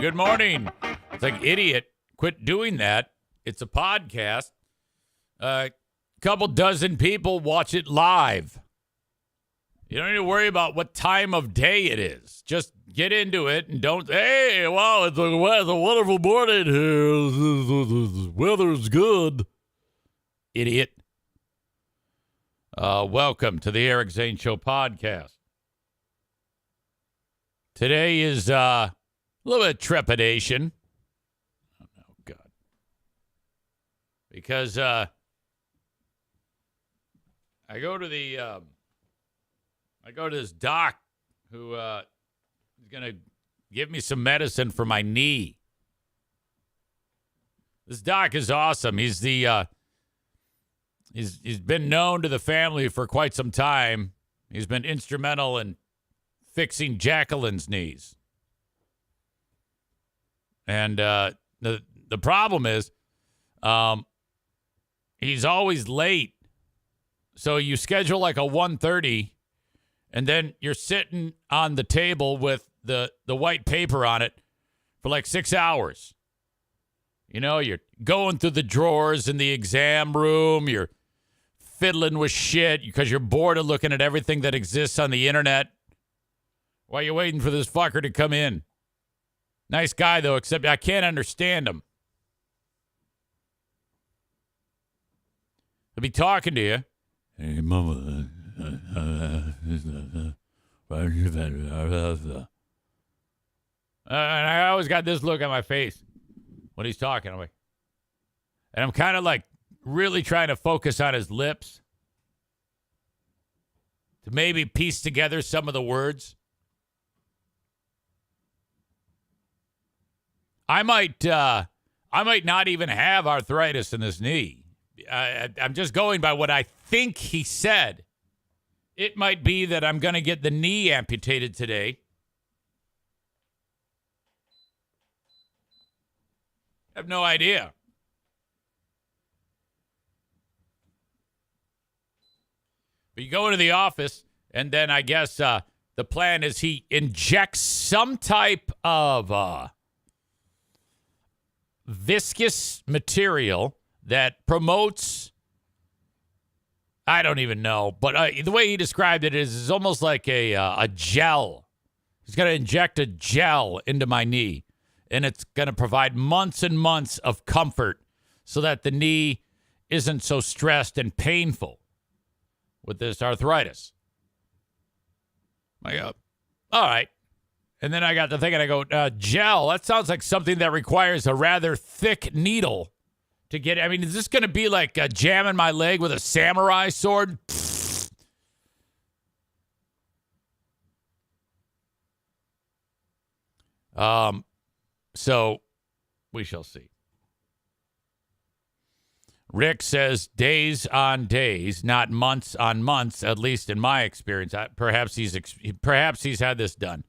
Good morning. It's like, idiot, quit doing that. It's a podcast. Couple dozen people watch it live. You don't need to worry about what time of day it is. Just get into it and don't, hey, wow, it's a wonderful morning here. The weather's good. Idiot. Welcome to the Eric Zane Show podcast. Today is a little bit of trepidation. Oh, God. Because I go to this doc who is going to give me some medicine for my knee. This doc is awesome. He's been known to the family for quite some time. He's been instrumental in fixing Jacqueline's knees. And the problem is he's always late. So you schedule like a 1:30, and then you're sitting on the table with the white paper on it for like 6 hours. You know, you're going through the drawers in the exam room. You're fiddling with shit because you're bored of looking at everything that exists on the internet while you're waiting for this fucker to come in. Nice guy, though, except I can't understand him. He'll be talking to you. Hey, mama. And I always got this look on my face when he's talking. And I'm kind of like really trying to focus on his lips to maybe piece together some of the words. I might not even have arthritis in this knee. I'm just going by what I think he said. It might be that I'm going to get the knee amputated today. I have no idea. But you go into the office, and then I guess the plan is he injects some type of viscous material that promotes, I don't even know, but the way he described it is almost like a gel. He's going to inject a gel into my knee, and it's going to provide months and months of comfort so that the knee isn't so stressed and painful with this arthritis. I go, all right. And then I got to thinking, I go, gel, that sounds like something that requires a rather thick needle to get. I mean, is this going to be like jamming my leg with a samurai sword? So we shall see. Rick says days on days, not months on months, at least in my experience. Perhaps he's had this done.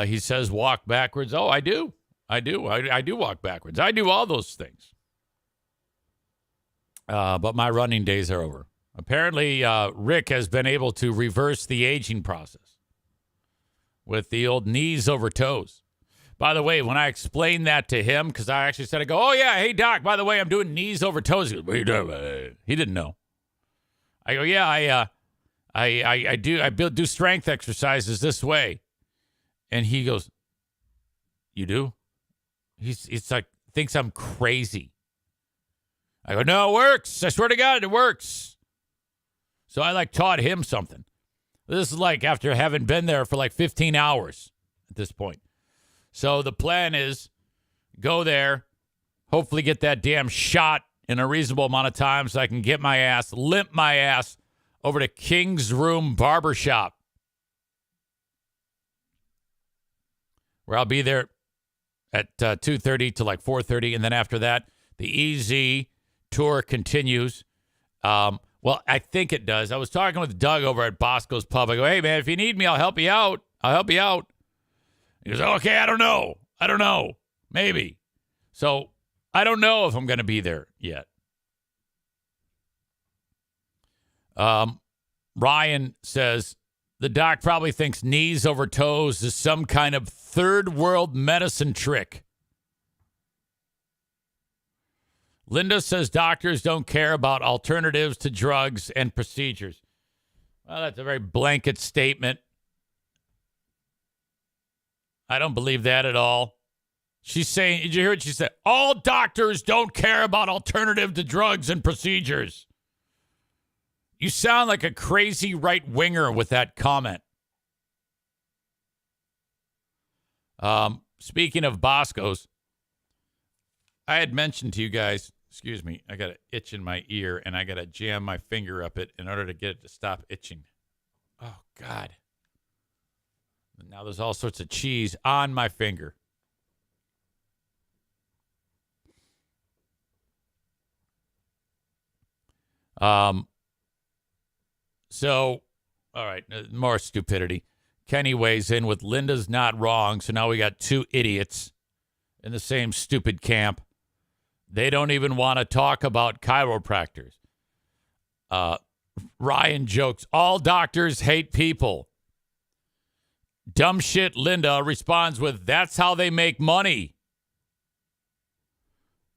He says walk backwards. Oh, I do. I do walk backwards. I do all those things. But my running days are over. Apparently, Rick has been able to reverse the aging process with the old knees over toes. By the way, when I explained that to him, because I actually said, I go, oh, yeah, hey, Doc, by the way, I'm doing knees over toes. He goes, what are you doing? He didn't know. I go, yeah, I do strength exercises this way. And he goes, you do? It's like, thinks I'm crazy. I go, no, it works. I swear to God, it works. So I taught him something. This is like after having been there for 15 hours at this point. So the plan is go there, hopefully get that damn shot in a reasonable amount of time so I can limp my ass over to King's Room Barbershop, where I'll be there at 2:30 to 4:30. And then after that, the EZ tour continues. Well, I think it does. I was talking with Doug over at Bosco's Pub. I go, hey, man, if you need me, I'll help you out. He goes, okay, I don't know. Maybe. So I don't know if I'm going to be there yet. Ryan says, The doc probably thinks knees over toes is some kind of third world medicine trick. Linda says doctors don't care about alternatives to drugs and procedures. Well, that's a very blanket statement. I don't believe that at all. She's saying, did you hear what she said? All doctors don't care about alternative to drugs and procedures. You sound like a crazy right-winger with that comment. Speaking of Bosco's, I had mentioned to you guys, excuse me, I got an itch in my ear, and I got to jam my finger up it in order to get it to stop itching. Oh, God. Now there's all sorts of cheese on my finger. So, all right, more stupidity. Kenny weighs in with Linda's not wrong, so now we got two idiots in the same stupid camp. They don't even want to talk about chiropractors. Ryan jokes, all doctors hate people. Dumb shit Linda responds with, that's how they make money.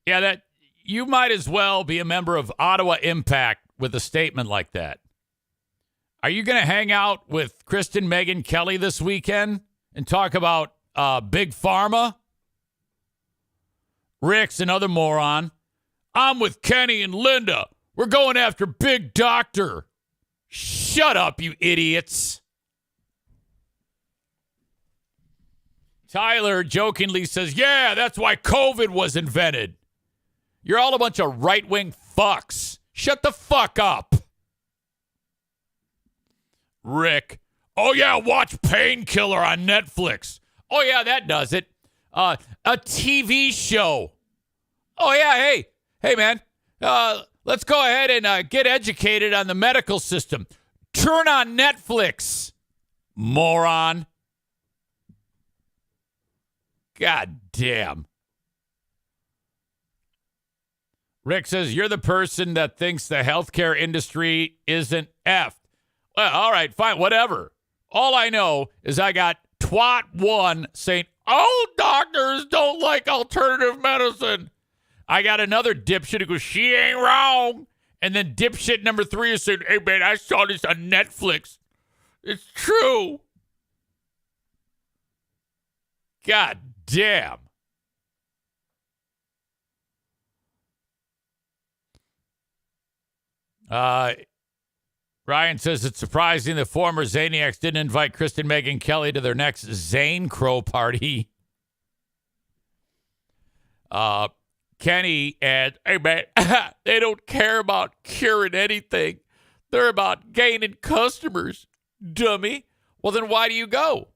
Yeah, that you might as well be a member of Ottawa Impact with a statement like that. Are you going to hang out with Kristen Megyn Kelly this weekend and talk about Big Pharma? Rick's another moron. I'm with Kenny and Linda. We're going after Big Doctor. Shut up, you idiots. Tyler jokingly says, yeah, that's why COVID was invented. You're all a bunch of right-wing fucks. Shut the fuck up. Rick, oh yeah, watch Painkiller on Netflix. Oh yeah, that does it. A TV show. Oh yeah, hey man, let's go ahead and get educated on the medical system. Turn on Netflix, moron. God damn. Rick says, you're the person that thinks the healthcare industry isn't effed. Well, all right, fine, whatever. All I know is I got twat one saying, oh, doctors don't like alternative medicine. I got another dipshit who goes, she ain't wrong. And then dipshit number 3 is saying, hey, man, I saw this on Netflix. It's true. God damn. Ryan says it's surprising the former Zaniacs didn't invite Kristen Megyn Kelly to their next Zane Crow party. Kenny adds, hey man, they don't care about curing anything. They're about gaining customers, dummy. Well, then why do you go?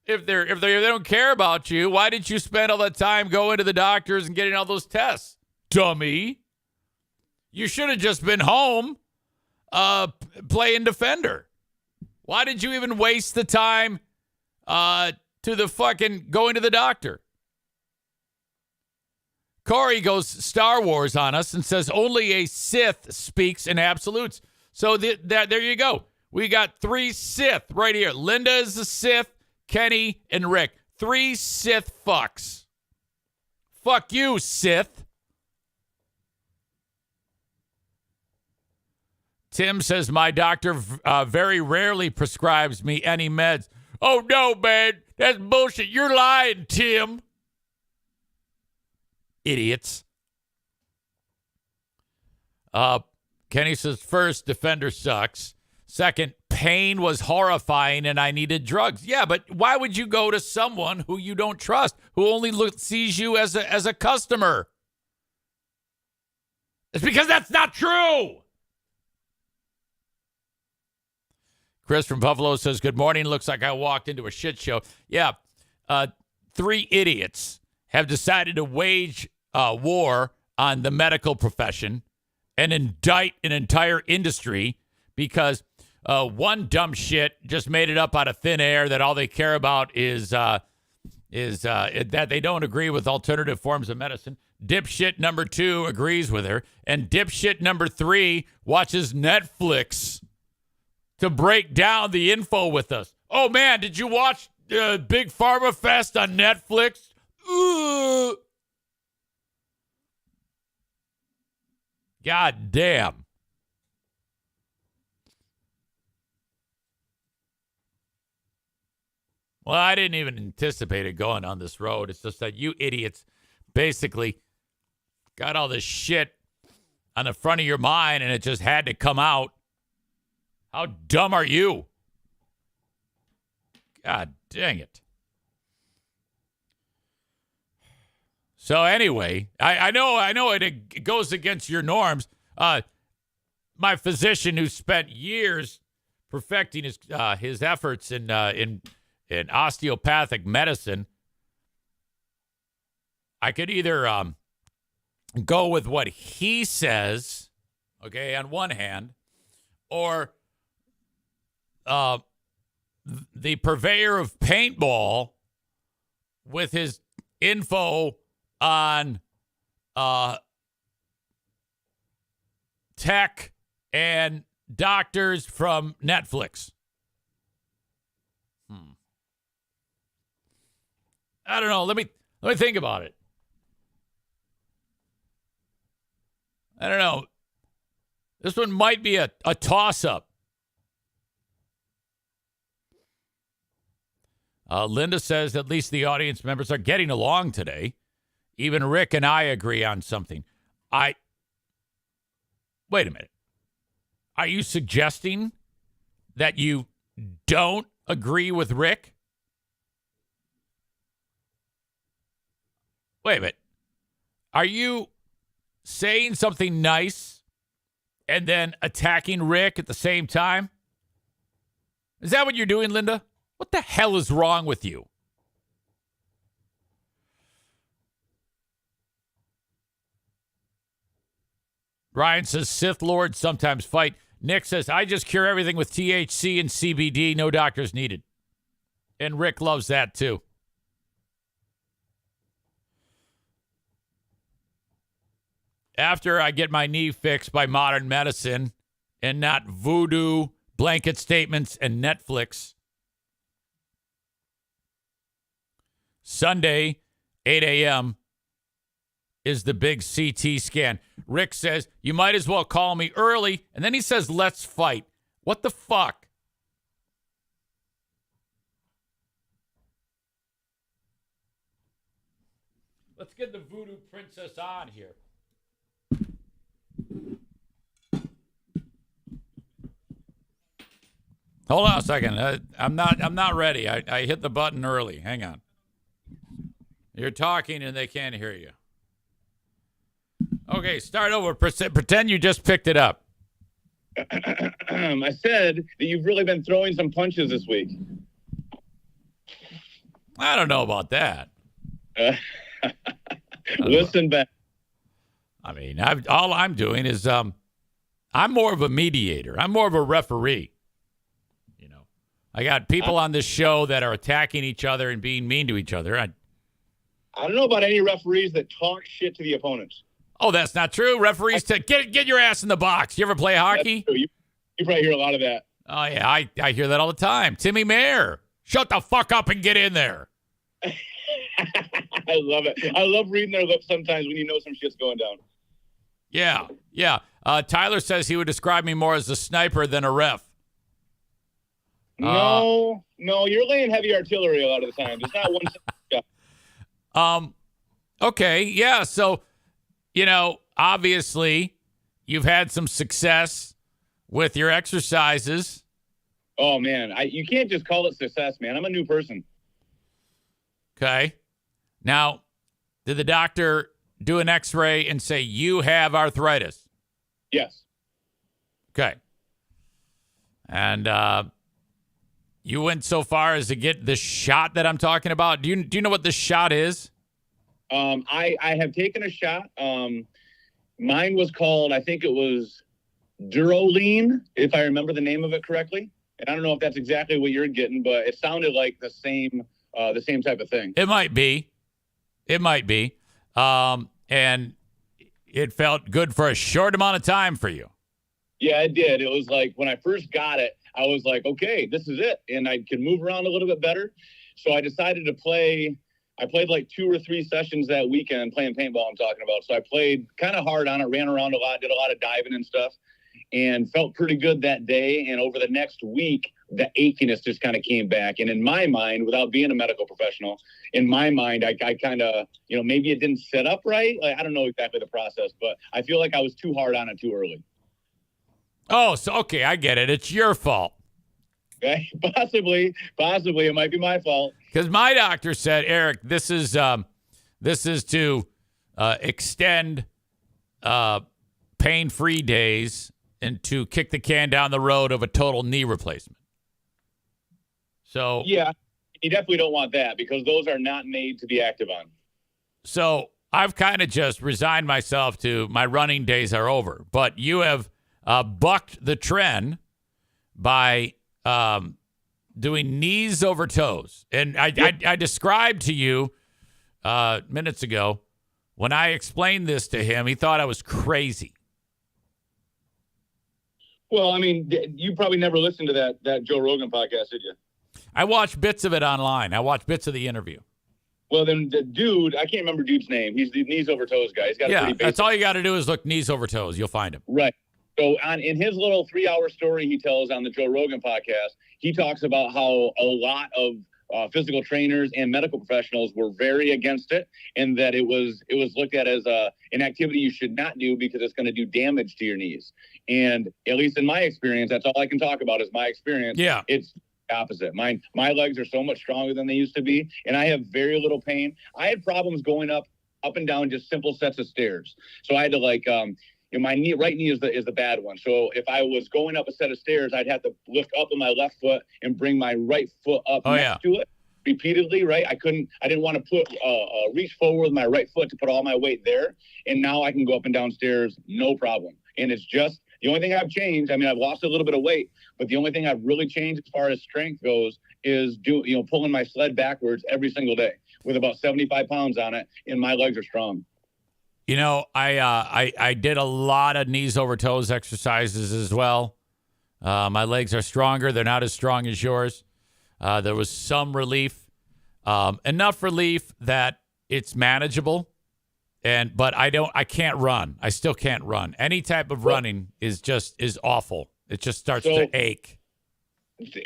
If they don't care about you, why did you spend all that time going to the doctors and getting all those tests, dummy? You should have just been home playing Defender. Why did you even waste the time to the fucking going to the doctor? Corey goes Star Wars on us and says only a Sith speaks in absolutes. So there you go. We got 3 Sith right here. Linda is a Sith, Kenny and Rick. 3 Sith fucks. Fuck you, Sith. Tim says, my doctor very rarely prescribes me any meds. Oh, no, man. That's bullshit. You're lying, Tim. Idiots. Kenny says, first, Defender sucks. Second, pain was horrifying and I needed drugs. Yeah, but why would you go to someone who you don't trust, who only sees you as a customer? It's because that's not true. Chris from Buffalo says, good morning. Looks like I walked into a shit show. Yeah, 3 idiots have decided to wage war on the medical profession and indict an entire industry because one dumb shit just made it up out of thin air that all they care about is that they don't agree with alternative forms of medicine. Dipshit number 2 agrees with her. And dipshit number 3 watches Netflix. to break down the info with us. Oh, man, did you watch Big Pharma Fest on Netflix? God damn. Well, I didn't even anticipate it going on this road. It's just that you idiots basically got all this shit on the front of your mind and it just had to come out. How dumb are you? God dang it. So anyway, I know it goes against your norms. My physician who spent years perfecting his efforts in osteopathic medicine, I could either go with what he says, okay, on one hand, or the purveyor of paintball with his info on tech and doctors from Netflix. I don't know. Let me think about it. I don't know. This one might be a toss-up. Linda says at least the audience members are getting along today. Even Rick and I agree on something. Wait a minute. Are you suggesting that you don't agree with Rick? Wait a minute. Are you saying something nice and then attacking Rick at the same time? Is that what you're doing, Linda? What the hell is wrong with you? Ryan says Sith Lords sometimes fight. Nick says, I just cure everything with THC and CBD. No doctors needed. And Rick loves that too. After I get my knee fixed by modern medicine and not voodoo, blanket statements, and Netflix. Sunday, 8 a.m. is the big CT scan. Rick says, you might as well call me early. And then he says, let's fight. What the fuck? Let's get the voodoo princess on here. Hold on a second. I'm not ready. I hit the button early. Hang on. You're talking and they can't hear you. Okay, start over. Pretend you just picked it up. I said that you've really been throwing some punches this week. I don't know about that. Listen back. I mean, all I'm doing is I'm more of a mediator. I'm more of a referee. You know, I got people on this show that are attacking each other and being mean to each other. I don't know about any referees that talk shit to the opponents. Oh, that's not true. Referees get your ass in the box. You ever play hockey? You probably hear a lot of that. Oh yeah, I hear that all the time. Timmy Mayer, shut the fuck up and get in there. I love it. I love reading their lips sometimes when you know some shit's going down. Yeah. Tyler says he would describe me more as a sniper than a ref. No, you're laying heavy artillery a lot of the time. It's not one. Okay, yeah. So, obviously, you've had some success with your exercises. Oh man, you can't just call it success, man. I'm a new person. Okay. Now, did the doctor do an X-ray and say you have arthritis? Yes. Okay. And you went so far as to get the shot that I'm talking about. Do you know what the shot is? I have taken a shot. Mine was called, I think it was Durolene, if I remember the name of it correctly. And I don't know if that's exactly what you're getting, but it sounded like the same type of thing. It might be. And it felt good for a short amount of time for you. Yeah, it did. It was like when I first got it, I was like, okay, this is it. And I could move around a little bit better. So I decided to play. I played like 2 or 3 sessions that weekend playing paintball I'm talking about. So I played kind of hard on it, ran around a lot, did a lot of diving and stuff, and felt pretty good that day. And over the next week, the achiness just kind of came back. And in my mind, without being a medical professional, in my mind, I kind of, maybe it didn't set up right. Like, I don't know exactly the process, but I feel like I was too hard on it too early. Oh, so okay, I get it. It's your fault. Okay, possibly, it might be my fault. Because my doctor said, Eric, this is to extend pain-free days and to kick the can down the road of a total knee replacement. So yeah, you definitely don't want that because those are not made to be active on. So I've kind of just resigned myself to my running days are over. But you have bucked the trend by doing knees over toes. And I described to you minutes ago, when I explained this to him, he thought I was crazy. Well, I mean, you probably never listened to that Joe Rogan podcast, did you? I watched bits of it online. I watched bits of the interview. Well, then the dude, I can't remember dude's name. He's the knees over toes guy. He's got a pretty basic. That's all you got to do is look knees over toes. You'll find him. Right. So in his little 3-hour story he tells on the Joe Rogan podcast, he talks about how a lot of physical trainers and medical professionals were very against it, and that it was looked at as an activity you should not do because it's going to do damage to your knees. And at least in my experience, that's all I can talk about is my experience. Yeah. It's opposite. My legs are so much stronger than they used to be, and I have very little pain. I had problems going up and down just simple sets of stairs. So I had to my right knee is the bad one. So if I was going up a set of stairs, I'd have to lift up on my left foot and bring my right foot up next to it repeatedly. Right. I didn't want to put reach forward with my right foot to put all my weight there. And now I can go up and down stairs, no problem. And it's just the only thing I've changed. I mean, I've lost a little bit of weight, but the only thing I've really changed as far as strength goes is pulling my sled backwards every single day with about 75 pounds on it. And my legs are strong. I did a lot of knees over toes exercises as well. My legs are stronger. They're not as strong as yours. There was some relief, enough relief that it's manageable. But I can't run. I still can't run. Any type of running is awful. It just starts to ache.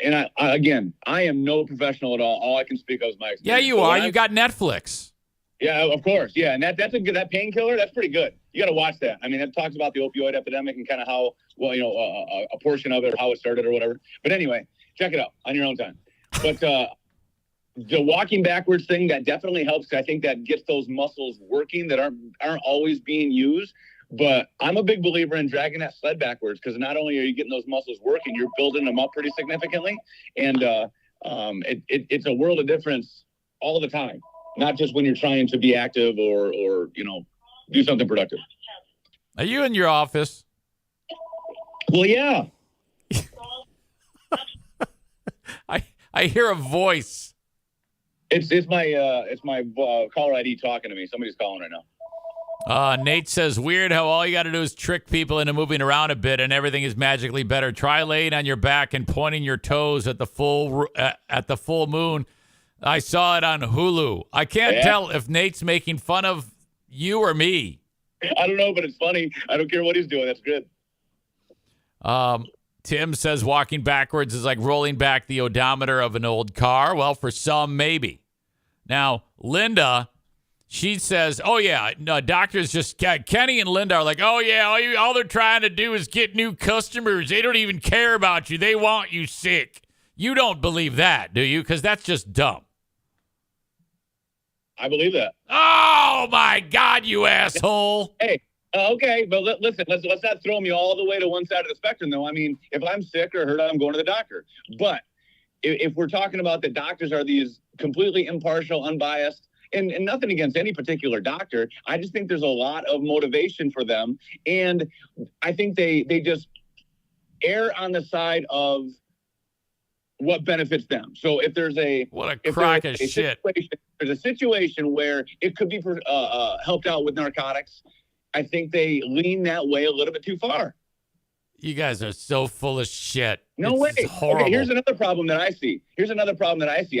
And I am no professional at all. All I can speak of is my experience. Yeah, you are. You got Netflix. Yeah, of course. Yeah, and that's a good, that painkiller, that's pretty good. You got to watch that. I mean, it talks about the opioid epidemic and kind of how, a portion of it, or how it started or whatever. But anyway, check it out on your own time. But the walking backwards thing, that definitely helps. I think that gets those muscles working that aren't always being used. But I'm a big believer in dragging that sled backwards because not only are you getting those muscles working, you're building them up pretty significantly. And it's a world of difference all the time. Not just when you're trying to be active or do something productive. Are you in your office? Well, yeah. I hear a voice. It's my caller ID talking to me. Somebody's calling right now. Nate says, weird how all you got to do is trick people into moving around a bit and everything is magically better. Try laying on your back and pointing your toes at the full moon. I saw it on Hulu. I can't tell if Nate's making fun of you or me. I don't know, but it's funny. I don't care what he's doing. That's good. Tim says walking backwards is like rolling back the odometer of an old car. Well, for some, maybe. Now, Linda, she says, oh, yeah, no, doctors just, Kenny and Linda are like, oh, yeah, all they're trying to do is get new customers. They don't even care about you. They want you sick. You don't believe that, do you? Because that's just dumb. I believe that. Oh, my God, you asshole. Hey, okay, but listen, let's not throw me all the way to one side of the spectrum, though. I mean, if I'm sick or hurt, I'm going to the doctor. But if we're talking about the doctors are these completely impartial, unbiased, and nothing against any particular doctor, I just think there's a lot of motivation for them. And I think they just err on the side of what benefits them. So if there's what a crock of shit. There's a situation where it could be helped out with narcotics. I think they lean that way a little bit too far. You guys are so full of shit. No way. It's horrible. Okay, here's another problem that I see.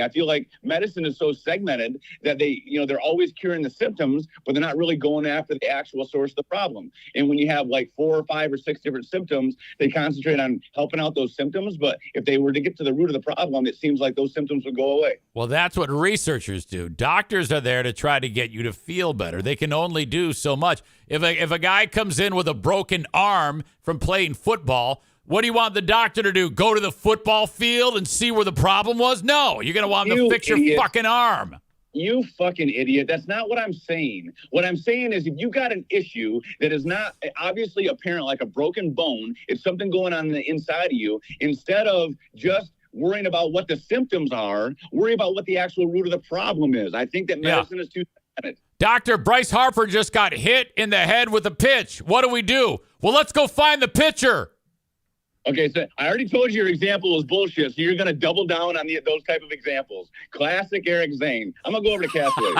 I feel like medicine is so segmented that they're always curing the symptoms, but they're not really going after the actual source of the problem. And when you have like 4 or 5 or 6 different symptoms, they concentrate on helping out those symptoms. But if they were to get to the root of the problem, it seems like those symptoms would go away. Well, that's what researchers do. Doctors are there to try to get you to feel better. They can only do so much. If a guy comes in with a broken arm from playing football, what do you want the doctor to do? Go to the football field and see where the problem was? No, you're going to want him to fix your fucking arm. You fucking idiot. That's not what I'm saying. What I'm saying is if you got an issue that is not obviously apparent, like a broken bone, it's something going on the inside of you, instead of just worrying about what the symptoms are, worry about what the actual root of the problem is. I think that medicine is too segmented. Dr. Bryce Harper just got hit in the head with a pitch. What do? Well, let's go find the pitcher. Okay, so I already told you your example was bullshit, so you're going to double down on those type of examples. Classic Eric Zane. I'm going to go over to Castaway.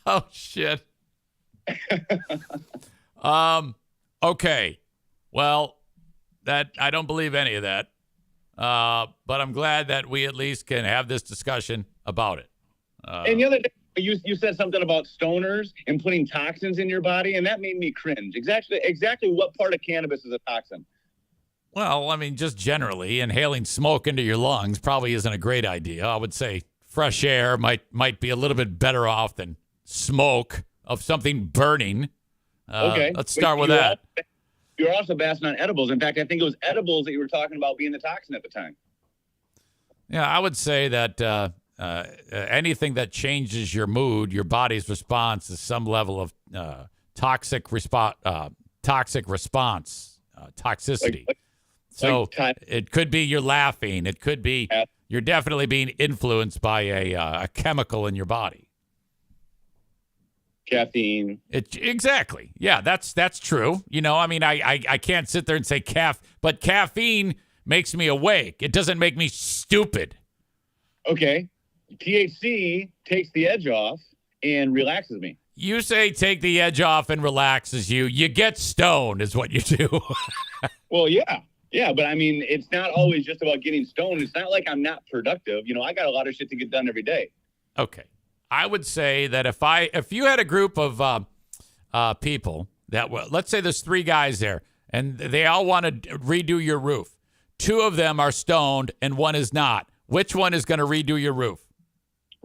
Oh, shit. Okay. Well, that I don't believe any of that, but I'm glad that we at least can have this discussion about it. And the other day, you said something about stoners and putting toxins in your body, and that made me cringe. Exactly what part of cannabis is a toxin? Well, I mean, just generally, inhaling smoke into your lungs probably isn't a great idea. I would say fresh air might be a little bit better off than smoke of something burning. Okay. Let's start with that. You're also basing on edibles. In fact, I think it was edibles that you were talking about being the toxin at the time. Yeah, I would say that anything that changes your mood, your body's response is some level of toxicity. It could be you're laughing. It could be you're definitely being influenced by a chemical in your body. Caffeine. Exactly. Yeah, that's true. You know, I mean, I can't sit there and say but caffeine makes me awake. It doesn't make me stupid. Okay. THC takes the edge off and relaxes me. You say take the edge off and relaxes you. You get stoned is what you do. Well, yeah. Yeah, but I mean, it's not always just about getting stoned. It's not like I'm not productive. You know, I got a lot of shit to get done every day. Okay. I would say that if you had a group of people that let's say there's 3 guys there and they all want to redo your roof. 2 of them are stoned and 1 is not. Which one is going to redo your roof?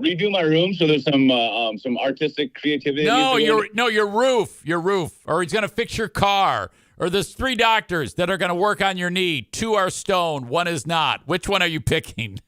Redo my room so there's some artistic creativity. No, your roof, or he's going to fix your car. Or there's 3 doctors that are going to work on your knee. 2 are stoned, 1 is not. Which one are you picking?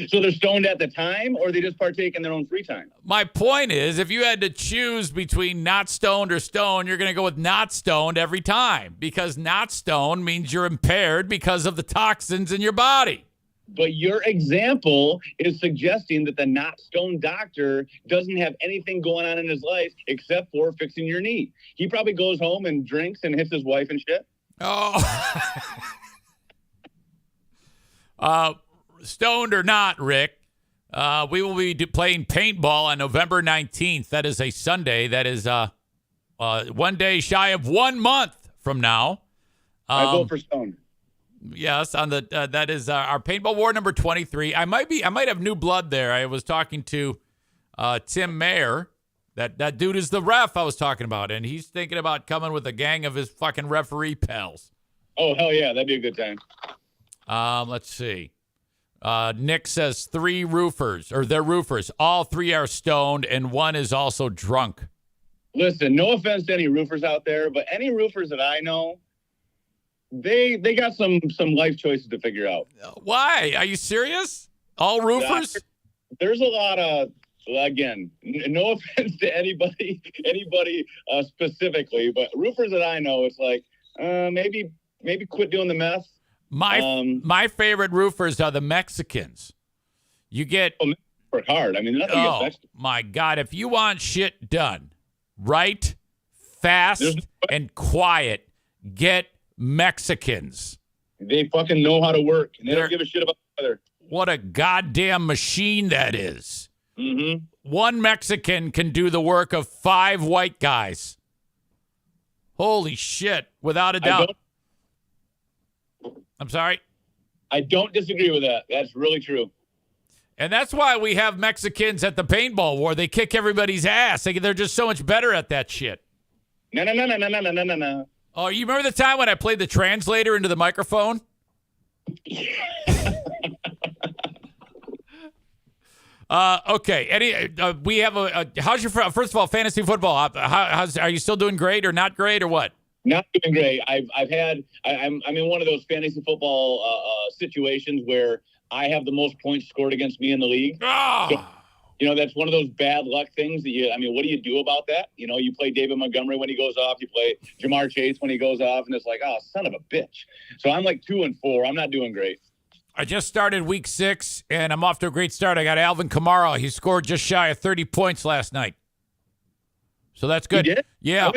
So they're stoned at the time, or they just partake in their own free time? My point is, if you had to choose between not stoned or stoned, you're going to go with not stoned every time, because not stoned means you're impaired because of the toxins in your body. But your example is suggesting that the not stoned doctor doesn't have anything going on in his life except for fixing your knee. He probably goes home and drinks and hits his wife and shit. Oh. Stoned or not, Rick, we will be playing paintball on November 19th. That is a Sunday. That is 1 day shy of 1 month from now. I vote for stoned. Yes, on the that is our paintball war number 23. I might have new blood there. I was talking to Tim Mayer. That dude is the ref I was talking about, and he's thinking about coming with a gang of his fucking referee pals. Oh hell yeah, that'd be a good time. Let's see. Nick says 3 roofers, or they're roofers. All 3 are stoned, and 1 is also drunk. Listen, no offense to any roofers out there, but any roofers that I know, they got some life choices to figure out. Why? Are you serious? All roofers? There's a lot of, again, no offense to anybody specifically, but roofers that I know, it's like maybe quit doing the meth. My favorite roofers are the Mexicans. You get work hard. I mean, nothing against Mexican. My God, if you want shit done right, fast, and quiet, get Mexicans. They fucking know how to work. And they don't give a shit about the weather. What a goddamn machine that is. Mm-hmm. 1 Mexican can do the work of 5 white guys. Holy shit, without a doubt. I'm sorry? I don't disagree with that. That's really true. And that's why we have Mexicans at the paintball war. They kick everybody's ass. They're just so much better at that shit. No. Oh, you remember the time when I played the translator into the microphone? Okay. We have how's your first of all fantasy football? Are you still doing great or not great or what? Not doing great. I'm in one of those fantasy football situations where I have the most points scored against me in the league. Oh. So, that's one of those bad luck things that what do you do about that? You play David Montgomery when he goes off, you play Jamar Chase when he goes off, and it's like, oh, son of a bitch. So I'm like 2-4. I'm not doing great. I just started week 6, and I'm off to a great start. I got Alvin Kamara. He scored just shy of 30 points last night. So that's good. He did? Yeah.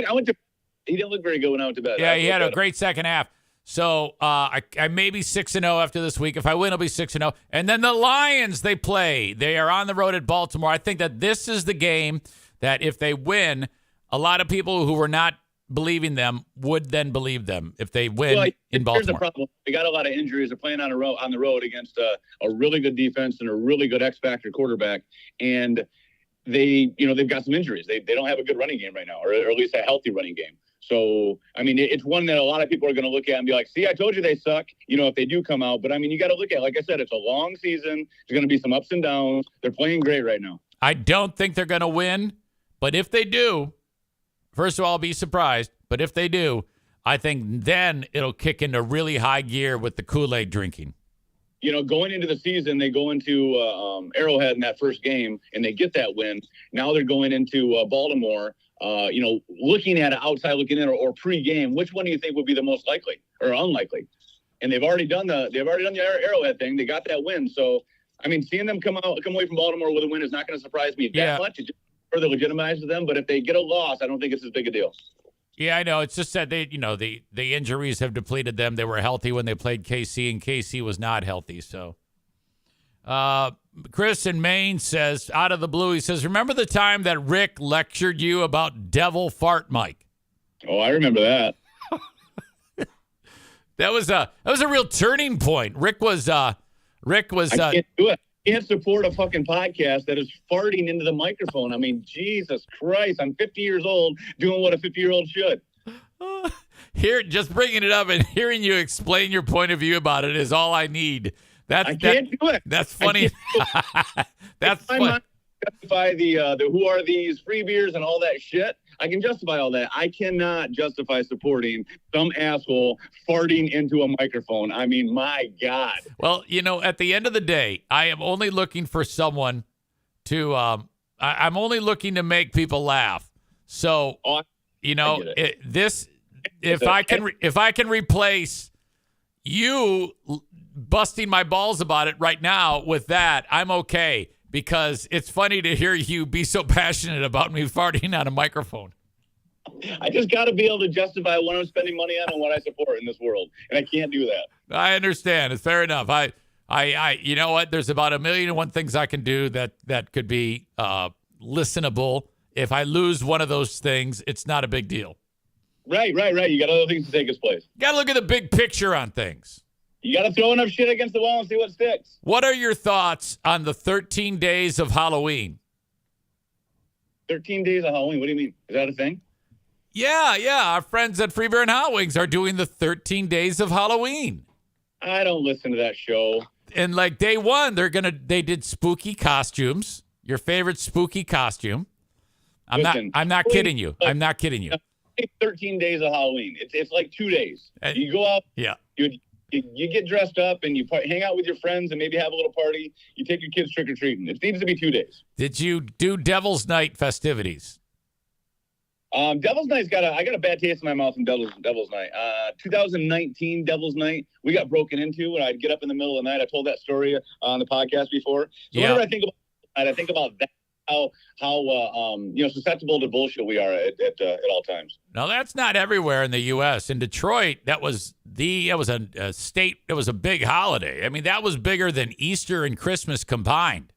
He didn't look very good when I went to bed. Yeah, he had a great second half. So I may be 6-0 after this week. If I win, I'll be 6-0. And then the Lions, they play. They are on the road at Baltimore. I think that this is the game that if they win, a lot of people who were not believing them would then believe them if they win in Baltimore. Here's the problem. We got a lot of injuries. They're playing on the road against a really good defense and a really good X-factor quarterback. And they've got some injuries. They don't have a good running game right now, or at least a healthy running game. So, it's one that a lot of people are going to look at and be like, see, I told you they suck, if they do come out. But, you got to look at it. Like I said, it's a long season. There's going to be some ups and downs. They're playing great right now. I don't think they're going to win. But if they do, first of all, I'll be surprised. But if they do, I think then it'll kick into really high gear with the Kool-Aid drinking. Going into the season, they go into Arrowhead in that first game, and they get that win. Now they're going into Baltimore. Looking at it outside, looking in, or pre-game, which one do you think would be the most likely or unlikely? And they've already done the Arrowhead thing. They got that win. So, seeing them come away from Baltimore with a win is not going to surprise me that much. It just further legitimizes them. But if they get a loss, I don't think it's as big a deal. Yeah, I know. It's just that the injuries have depleted them. They were healthy when they played KC, and KC was not healthy. So, Chris in Maine says, out of the blue, he says, remember the time that Rick lectured you about devil fart Mike? Oh, I remember that. That was a real turning point. Rick was I can't do it. I can't support a fucking podcast that is farting into the microphone. Jesus Christ. I'm 50 years old doing what a 50-year-old should. Here, just bringing it up and hearing you explain your point of view about it is all I need. I can't do it. That's funny. That's funny. I'm not justify the who are these free beers and all that shit. I can justify all that. I cannot justify supporting some asshole farting into a microphone. My God. Well, at the end of the day, I am only looking for someone to. I'm only looking to make people laugh. So, if I can replace you busting my balls about it right now with that, I'm okay, because it's funny to hear you be so passionate about me farting on a microphone. I just got to be able to justify what I'm spending money on and what I support in this world, and I can't do that. I understand. It's fair enough. I you know what? There's about 1,000,001 things I can do that could be listenable. If I lose one of those things, it's not a big deal. Right. You got other things to take its place. You got to look at the big picture on things. You got to throw enough shit against the wall and see what sticks. What are your thoughts on the 13 days of Halloween? 13 days of Halloween? What do you mean? Is that a thing? Yeah. Our friends at Free Beer and Hot Wings are doing the 13 days of Halloween. I don't listen to that show. And like day one, they did spooky costumes. Your favorite spooky costume. I'm not kidding you. I'm not kidding you. 13 days of Halloween. It's like 2 days. You go out. Yeah. You get dressed up and you hang out with your friends and maybe have a little party. You take your kids trick-or-treating. It needs to be 2 days. Did you do Devil's Night festivities? Devil's Night's I got a bad taste in my mouth from Devil's Night. 2019 Devil's Night, we got broken into and I'd get up in the middle of the night. I told that story on the podcast before. So whenever I think about it, I think about that. How susceptible to bullshit we are at all times. No, that's not everywhere in the U.S. In Detroit, that was a state. It was a big holiday. That was bigger than Easter and Christmas combined.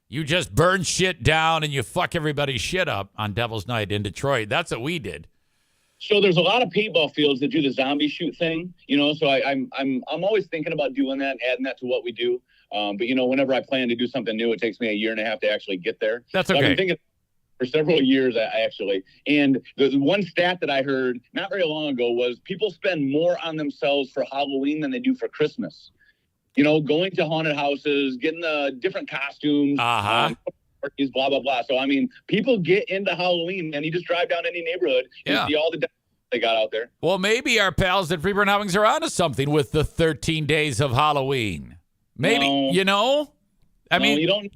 You just burn shit down and you fuck everybody's shit up on Devil's Night in Detroit. That's what we did. So there's a lot of paintball fields that do the zombie shoot thing, So I'm always thinking about doing that, and adding that to what we do. But whenever I plan to do something new, it takes me a year and a half to actually get there. That's So okay. I've been thinking for several years, actually. And the one stat that I heard not very long ago was people spend more on themselves for Halloween than they do for Christmas. Going to haunted houses, getting the different costumes, parties, blah, blah, blah. So, I mean, people get into Halloween, and you just drive down any neighborhood and see all the they got out there. Well, maybe our pals at Freeburn Howings are onto something with the 13 days of Halloween. Maybe, I mean, you don't need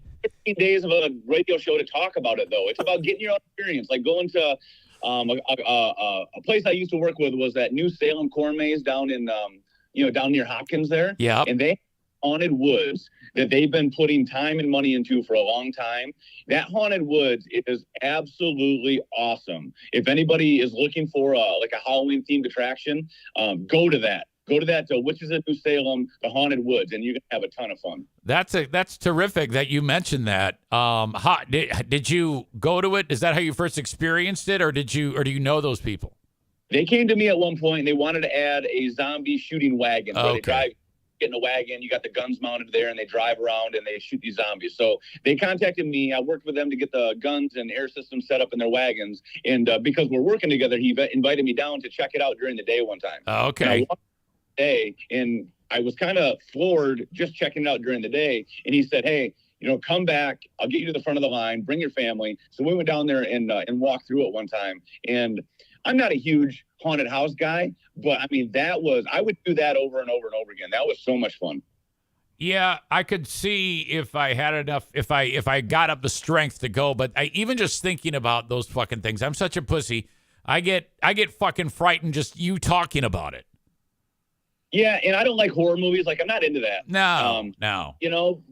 13 days of a radio show to talk about it, though. It's about getting your own experience. Like going to a place I used to work with was that New Salem corn maze down in, down near Hopkins there. Yeah. And they haunted woods that they've been putting time and money into for a long time. That haunted woods is absolutely awesome. If anybody is looking for a Halloween themed attraction, go to that. Go to that, which is in New Salem, the Haunted Woods, and you're gonna have a ton of fun. That's terrific that you mentioned that. Did you go to it? Is that how you first experienced it, or do you know those people? They came to me at one point and they wanted to add a zombie shooting wagon. Where they drive, get in a wagon, you got the guns mounted there, and they drive around and they shoot these zombies. So they contacted me. I worked with them to get the guns and air systems set up in their wagons. And because we're working together, he invited me down to check it out during the day one time. Okay. And I was kind of floored just checking it out during the day. And he said, hey, come back. I'll get you to the front of the line. Bring your family. So we went down there and walked through it one time. And I'm not a huge haunted house guy, but I mean, I would do that over and over and over again. That was so much fun. Yeah, I could see if I had enough, if I got up the strength to go, but even just thinking about those fucking things, I'm such a pussy. I get fucking frightened just you talking about it. Yeah, and I don't like horror movies. Like, I'm not into that. No.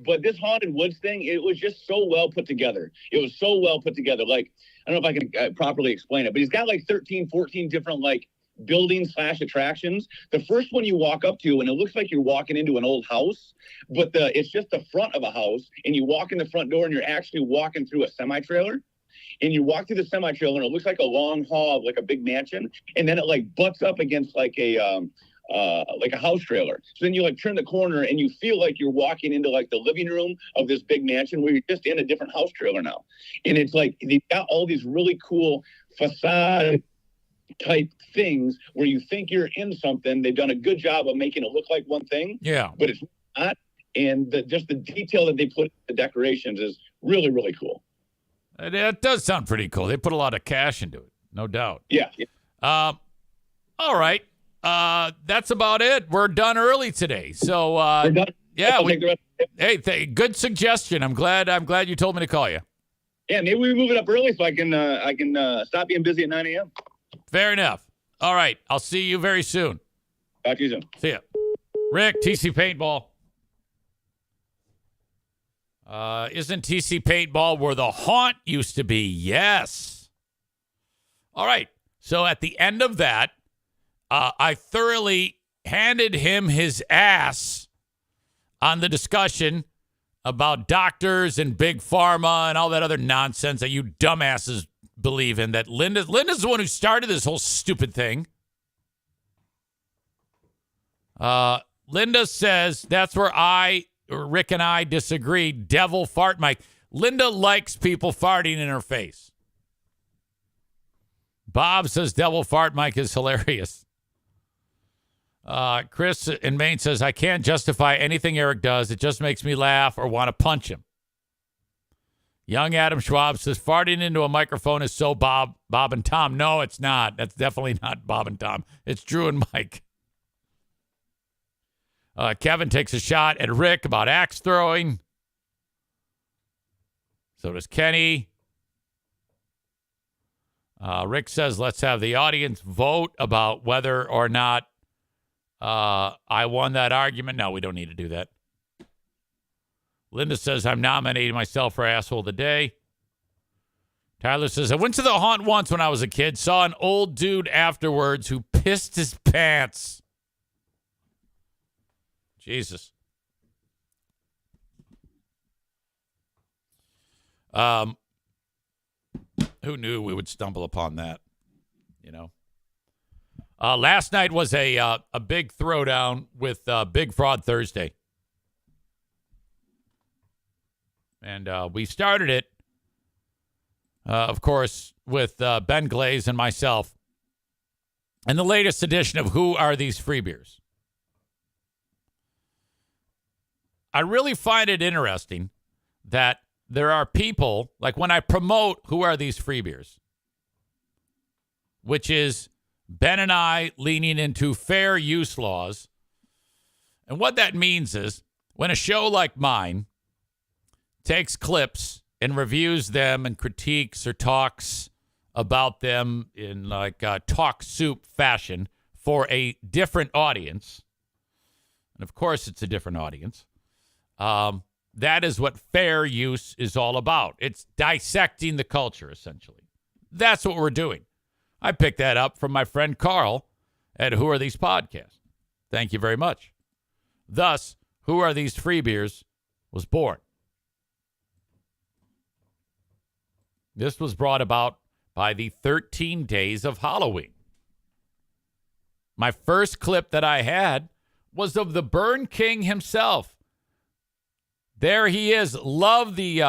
But this Haunted Woods thing, it was just so well put together. It was so well put together. Like, I don't know if I can properly explain it, but he's got like 13, 14 different like buildings/attractions. The first one you walk up to, and it looks like you're walking into an old house, but it's just the front of a house, and you walk in the front door, and you're actually walking through a semi-trailer. And you walk through the semi-trailer, and it looks like a long hall of like a big mansion, and then it like butts up against like a house trailer. So then you like turn the corner and you feel like you're walking into like the living room of this big mansion where you're just in a different house trailer now. And it's like they've got all these really cool facade type things where you think you're in something. They've done a good job of making it look like one thing. Yeah. But it's not. And just the detail that they put in the decorations is really, really cool. It does sound pretty cool. They put a lot of cash into it, no doubt. Yeah. All right. That's about it. We're done early today. So We're done. Yeah. Hey, good suggestion. I'm glad you told me to call you. Yeah, maybe we move it up early so I can stop being busy at 9 a.m. Fair enough. All right. I'll see you very soon. Talk to you soon. See ya. Rick, TC Paintball. Isn't TC Paintball where the haunt used to be? Yes. All right. So at the end of that, I thoroughly handed him his ass on the discussion about doctors and big pharma and all that other nonsense that you dumbasses believe in. That Linda's the one who started this whole stupid thing. Linda says that's where Rick and I disagree. Devil fart Mike. Linda likes people farting in her face. Bob says devil fart Mike is hilarious. Chris in Maine says, I can't justify anything Eric does. It just makes me laugh or want to punch him. Young Adam Schwab says, farting into a microphone is so Bob and Tom. No, it's not. That's definitely not Bob and Tom. It's Drew and Mike. Kevin takes a shot at Rick about axe throwing. So does Kenny. Rick says, let's have the audience vote about whether or not I won that argument. No, we don't need to do that. Linda says, I'm nominating myself for Asshole of the Day. Tyler says, I went to the haunt once when I was a kid, saw an old dude afterwards who pissed his pants. Jesus. Who knew we would stumble upon that? You know? Last night was a big throwdown with Big Fraud Thursday. And we started it, of course, with Ben Glaze and myself. And the latest edition of Who Are These Free Beers? I really find it interesting that there are people, like when I promote Who Are These Free Beers, which is Ben and I leaning into fair use laws. And what that means is when a show like mine takes clips and reviews them and critiques or talks about them in like talk soup fashion for a different audience, and of course it's a different audience, that is what fair use is all about. It's dissecting the culture, essentially. That's what we're doing. I picked that up from my friend Carl at Who Are These Podcasts. Thank you very much. Thus, Who Are These Free Beers was born. This was brought about by the 13 Days of Halloween. My first clip that I had was of the Burn King himself. There he is. Love the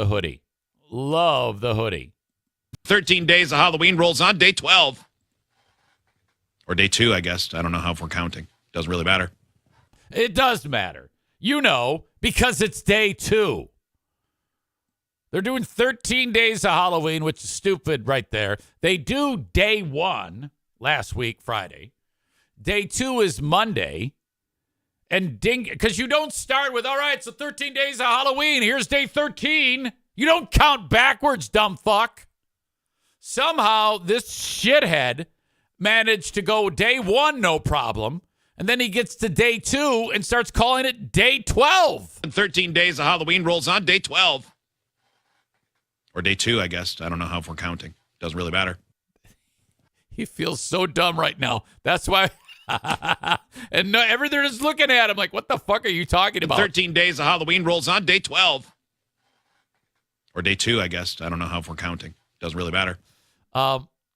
hoodie. Love the hoodie. 13 Days of Halloween rolls on day 12. Or day 2, I guess. I don't know how if we're counting. Doesn't really matter. It does matter. You know, because it's day 2. They're doing 13 Days of Halloween, which is stupid right there. They do day 1 last week, Friday. Day 2 is Monday. And because you don't start with, all right, so 13 Days of Halloween. Here's day 13. You don't count backwards, dumb fuck. Somehow this shithead managed to go day 1, no problem. And then he gets to day 2 and starts calling it day 12. 13 Days of Halloween rolls on day 12. Or day 2, I guess. I don't know how if we're counting. Doesn't really matter. He feels so dumb right now. That's why. And no, they're just looking at him like, what the fuck are you talking about? 13 Days of Halloween rolls on day 12. Or day 2, I guess. I don't know how if we're counting. Doesn't really matter.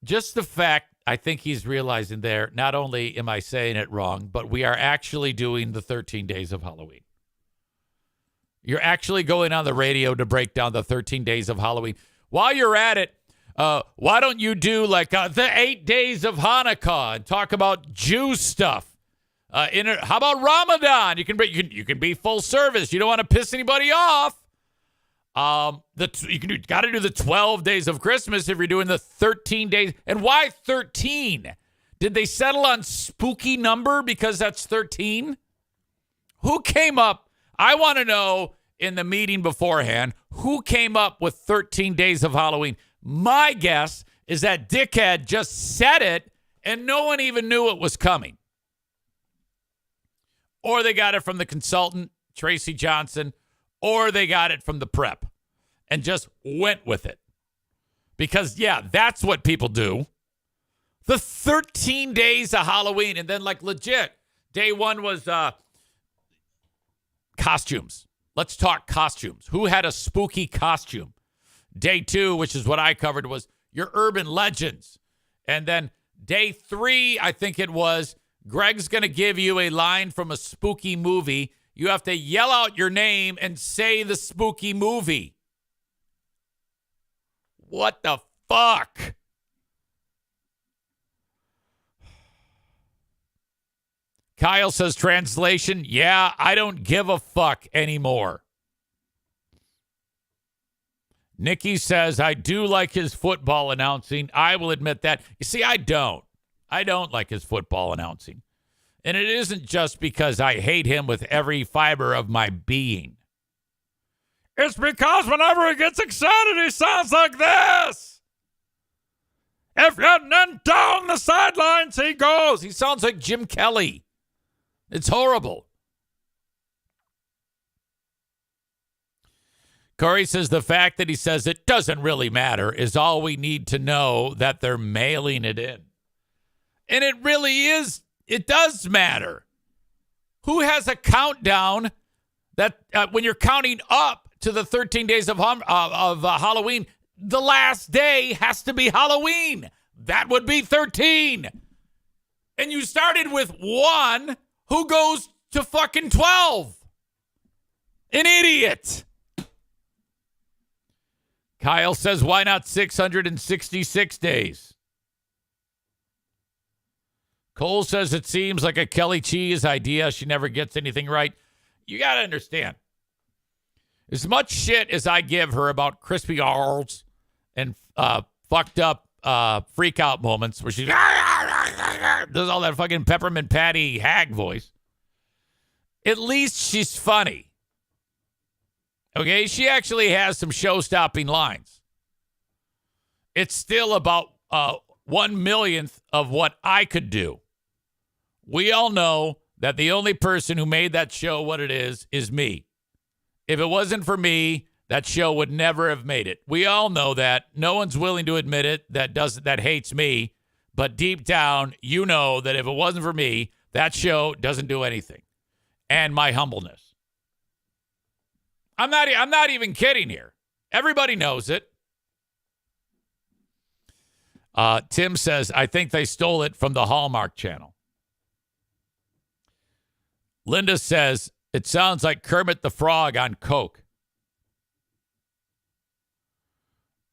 Just the fact, I think he's realizing there, not only am I saying it wrong, but we are actually doing the 13 Days of Halloween. You're actually going on the radio to break down the 13 Days of Halloween. While you're at it, why don't you do like the 8 Days of Hanukkah and talk about Jew stuff? How about Ramadan? You can be full service. You don't want to piss anybody off. Got to do the 12 days of Christmas if you're doing the 13 days. And why 13? Did they settle on spooky number because that's 13? Who came up? I want to know in the meeting beforehand, who came up with 13 Days of Halloween? My guess is that dickhead just said it and no one even knew it was coming. Or they got it from the consultant, Tracy Johnson, or they got it from the prep and just went with it. Because, yeah, that's what people do. The 13 Days of Halloween. And then, like, legit, day 1 was costumes. Let's talk costumes. Who had a spooky costume? Day 2, which is what I covered, was your urban legends. And then day 3, I think it was, Greg's going to give you a line from a spooky movie. You have to yell out your name and say the spooky movie. What the fuck? Kyle says, translation, yeah, I don't give a fuck anymore. Nikki says, I do like his football announcing. I will admit that. You see, I don't. I don't like his football announcing. And it isn't just because I hate him with every fiber of my being. It's because whenever he gets excited, he sounds like this. If you're then down the sidelines, he goes. He sounds like Jim Kelly. It's horrible. Corey says the fact that he says it doesn't really matter is all we need to know that they're mailing it in. And it really is. It does matter. Who has a countdown that when you're counting up to the 13 days of Halloween, the last day has to be Halloween. That would be 13. And you started with one who goes to fucking 12. An idiot. Kyle says, why not 666 days? Cole says it seems like a Kelly Cheese idea. She never gets anything right. You got to understand. As much shit as I give her about crispy arls and fucked up freak out moments where she does all that fucking Peppermint Patty hag voice, at least she's funny. Okay? She actually has some show-stopping lines. It's still about 1/1,000,000th of what I could do. We all know that the only person who made that show what it is me. If it wasn't for me, that show would never have made it. We all know that. No one's willing to admit it that hates me. But deep down, you know that if it wasn't for me, that show doesn't do anything. And my humbleness. I'm not even kidding here. Everybody knows it. Tim says, I think they stole it from the Hallmark Channel. Linda says, it sounds like Kermit the Frog on coke.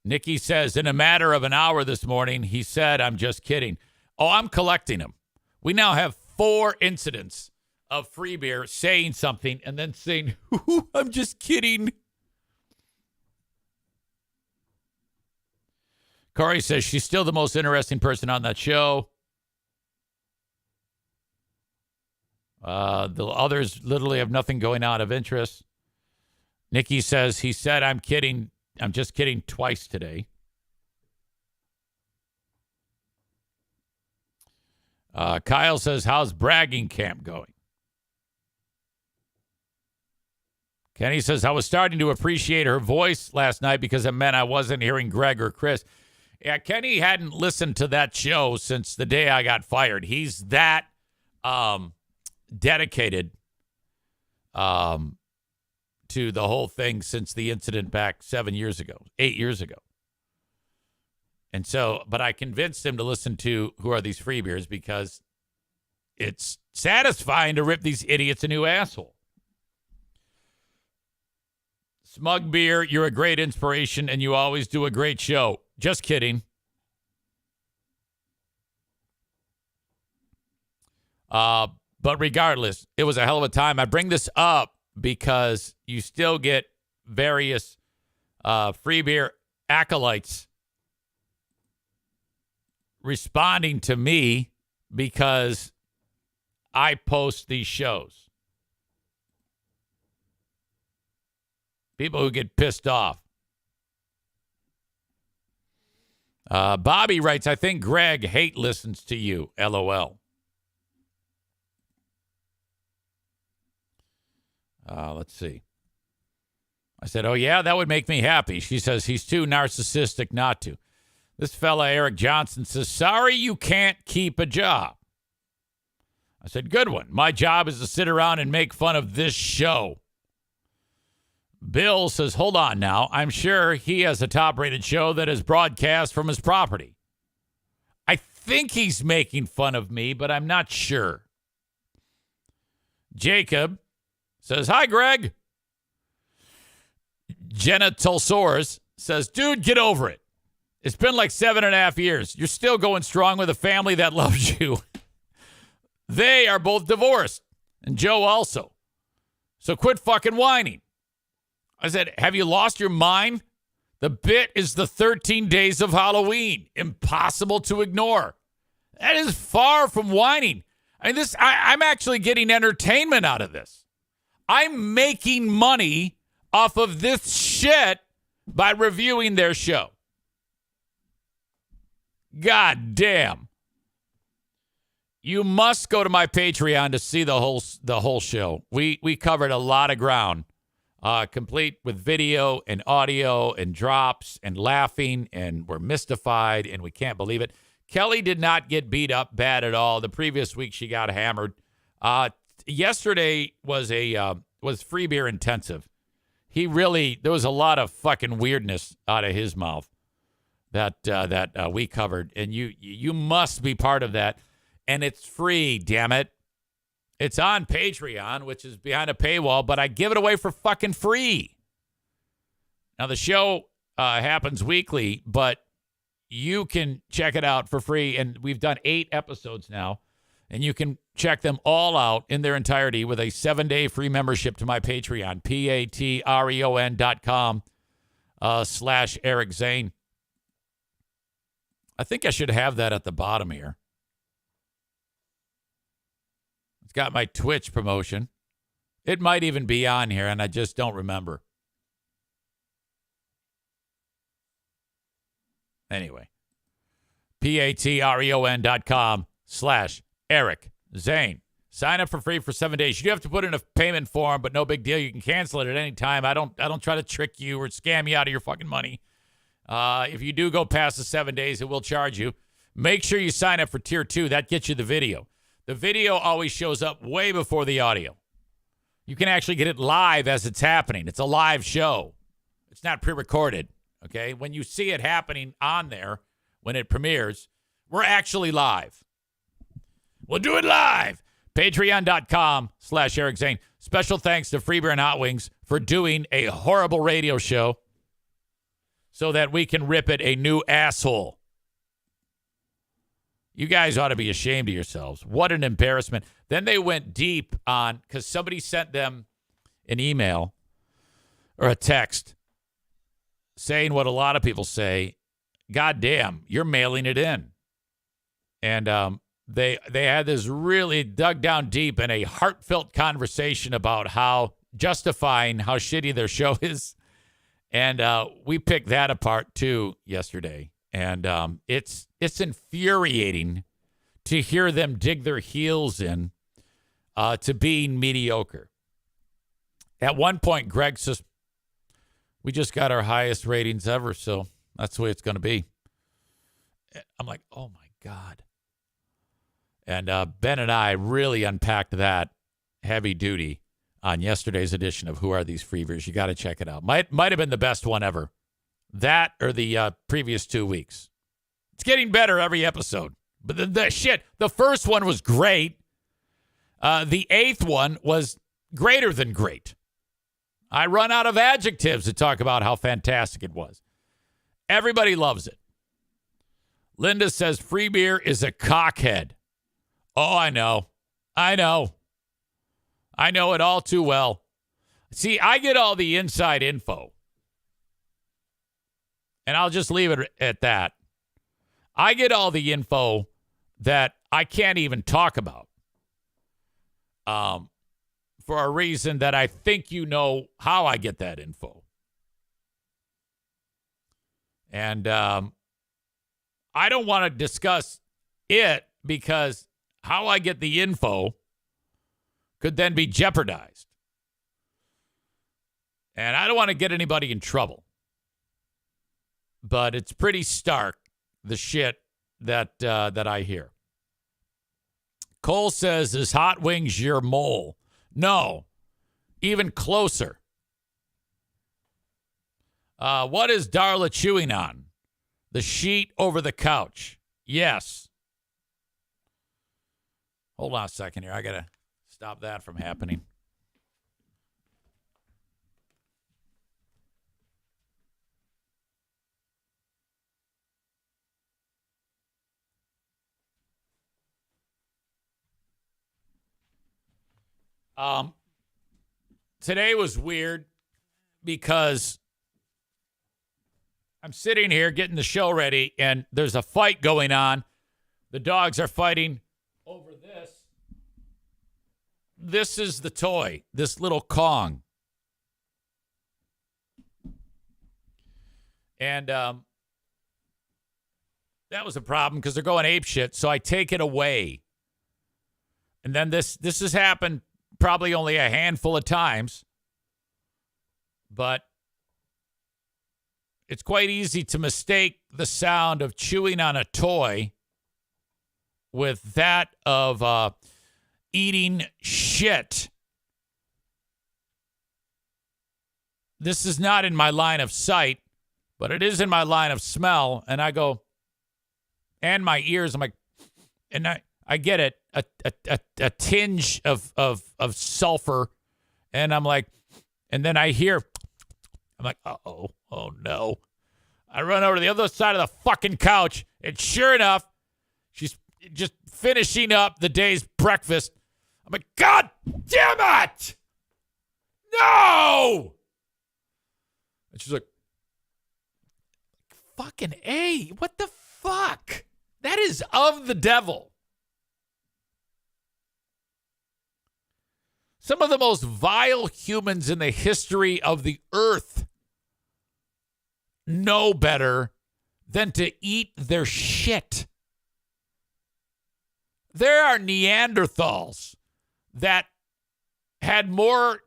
Nikki says, in a matter of an hour this morning, he said, I'm just kidding. Oh, I'm collecting them. We now have 4 incidents of Free Beer saying something and then saying, I'm just kidding. Corey says, she's still the most interesting person on that show. The others literally have nothing going on of interest. Nikki says, he said, I'm kidding. I'm just kidding twice today. Kyle says, how's bragging camp going? Kenny says, I was starting to appreciate her voice last night because it meant I wasn't hearing Greg or Chris. Yeah, Kenny hadn't listened to that show since the day I got fired. He's that dedicated to the whole thing since the incident back 8 years ago. And so, but I convinced him to listen to Who Are These Free Beers because it's satisfying to rip these idiots a new asshole. Smug Beer, you're a great inspiration and you always do a great show. Just kidding. But regardless, it was a hell of a time. I bring this up because you still get various Free Beer acolytes responding to me because I post these shows. People who get pissed off. Bobby writes, I think Greg hate listens to you. LOL. Let's see. I said, oh, yeah, that would make me happy. She says he's too narcissistic not to. This fella, Eric Johnson, says, sorry you can't keep a job. I said, good one. My job is to sit around and make fun of this show. Bill says, hold on now. I'm sure he has a top-rated show that is broadcast from his property. I think he's making fun of me, but I'm not sure. Jacob says, hi, Greg. Jenna Tulsaurus says, dude, get over it. It's been like 7.5 years. You're still going strong with a family that loves you. They are both divorced, and Joe also. So quit fucking whining. I said, have you lost your mind? The bit is the 13 days of Halloween. Impossible to ignore. That is far from whining. I mean, I'm actually getting entertainment out of this. I'm making money off of this shit by reviewing their show. God damn. You must go to my Patreon to see the whole show. We covered a lot of ground. Complete with video and audio and drops and laughing, and we're mystified and we can't believe it. Kelly did not get beat up bad at all. The previous week she got hammered. Yesterday was Free Beer intensive. There was a lot of fucking weirdness out of his mouth that we covered, and you must be part of that. and it's free, damn it. It's on Patreon, which is behind a paywall, but I give it away for fucking free. Now, the show happens weekly, but you can check it out for free, and we've done 8 episodes now, and you can check them all out in their entirety with a 7-day free membership to my Patreon, patreon.com/Eric Zane. I think I should have that at the bottom here. It's got my Twitch promotion. It might even be on here, and I just don't remember. Anyway, patreon.com/Eric Zane. Sign up for free for 7 days. You do have to put in a payment form, but no big deal. You can cancel it at any time. I don't try to trick you or scam you out of your fucking money. If you do go past the 7 days, it will charge you. Make sure you sign up for Tier 2. That gets you the video. The video always shows up way before the audio. You can actually get it live as it's happening. It's a live show. It's not pre-recorded, okay? When you see it happening on there, when it premieres, we're actually live. We'll do it live. Patreon.com/Eric Zane. Special thanks to Free Beer and Hot Wings for doing a horrible radio show so that we can rip it a new asshole. You guys ought to be ashamed of yourselves. What an embarrassment. Then they went deep on, because somebody sent them an email or a text saying what a lot of people say, God damn, you're mailing it in. And they had this really dug down deep in a heartfelt conversation about how justifying how shitty their show is. And we picked that apart too yesterday. And it's infuriating to hear them dig their heels in to being mediocre. At one point, Greg says, we just got our highest ratings ever, so that's the way it's going to be. I'm like, oh, my God. And Ben and I really unpacked that heavy duty on yesterday's edition of Who Are These Freeviers? You got to check it out. Might have been the best one ever. That or the previous 2 weeks. It's getting better every episode. But the first one was great. The 8th one was greater than great. I run out of adjectives to talk about how fantastic it was. Everybody loves it. Linda says Free Beer is a cockhead. Oh, I know. I know it all too well. See, I get all the inside info. And I'll just leave it at that. I get all the info that I can't even talk about. For a reason that I think you know how I get that info. And I don't want to discuss it because how I get the info could then be jeopardized. And I don't want to get anybody in trouble. But it's pretty stark, the shit that I hear. Cole says, is Hot Wings your mole? No, even closer. What is Darla chewing on? The sheet over the couch. Yes. Hold on a second here. I got to stop that from happening. Today was weird because I'm sitting here getting the show ready and there's a fight going on. The dogs are fighting over this. This is the toy, this little Kong. And that was a problem because they're going apeshit, so I take it away. And then this has happened probably only a handful of times, but it's quite easy to mistake the sound of chewing on a toy with that of eating shit. This is not in my line of sight, but it is in my line of smell, and I go, and my ears, I'm like, and I get it, a tinge of sulfur, and I'm like, and then I hear, I'm like, oh no. I run over to the other side of the fucking couch, and sure enough, she's just finishing up the day's breakfast. I'm like, God damn it! No! And she's like, fucking A, what the fuck? That is of the devil. Some of the most vile humans in the history of the earth know better than to eat their shit. There are Neanderthals that were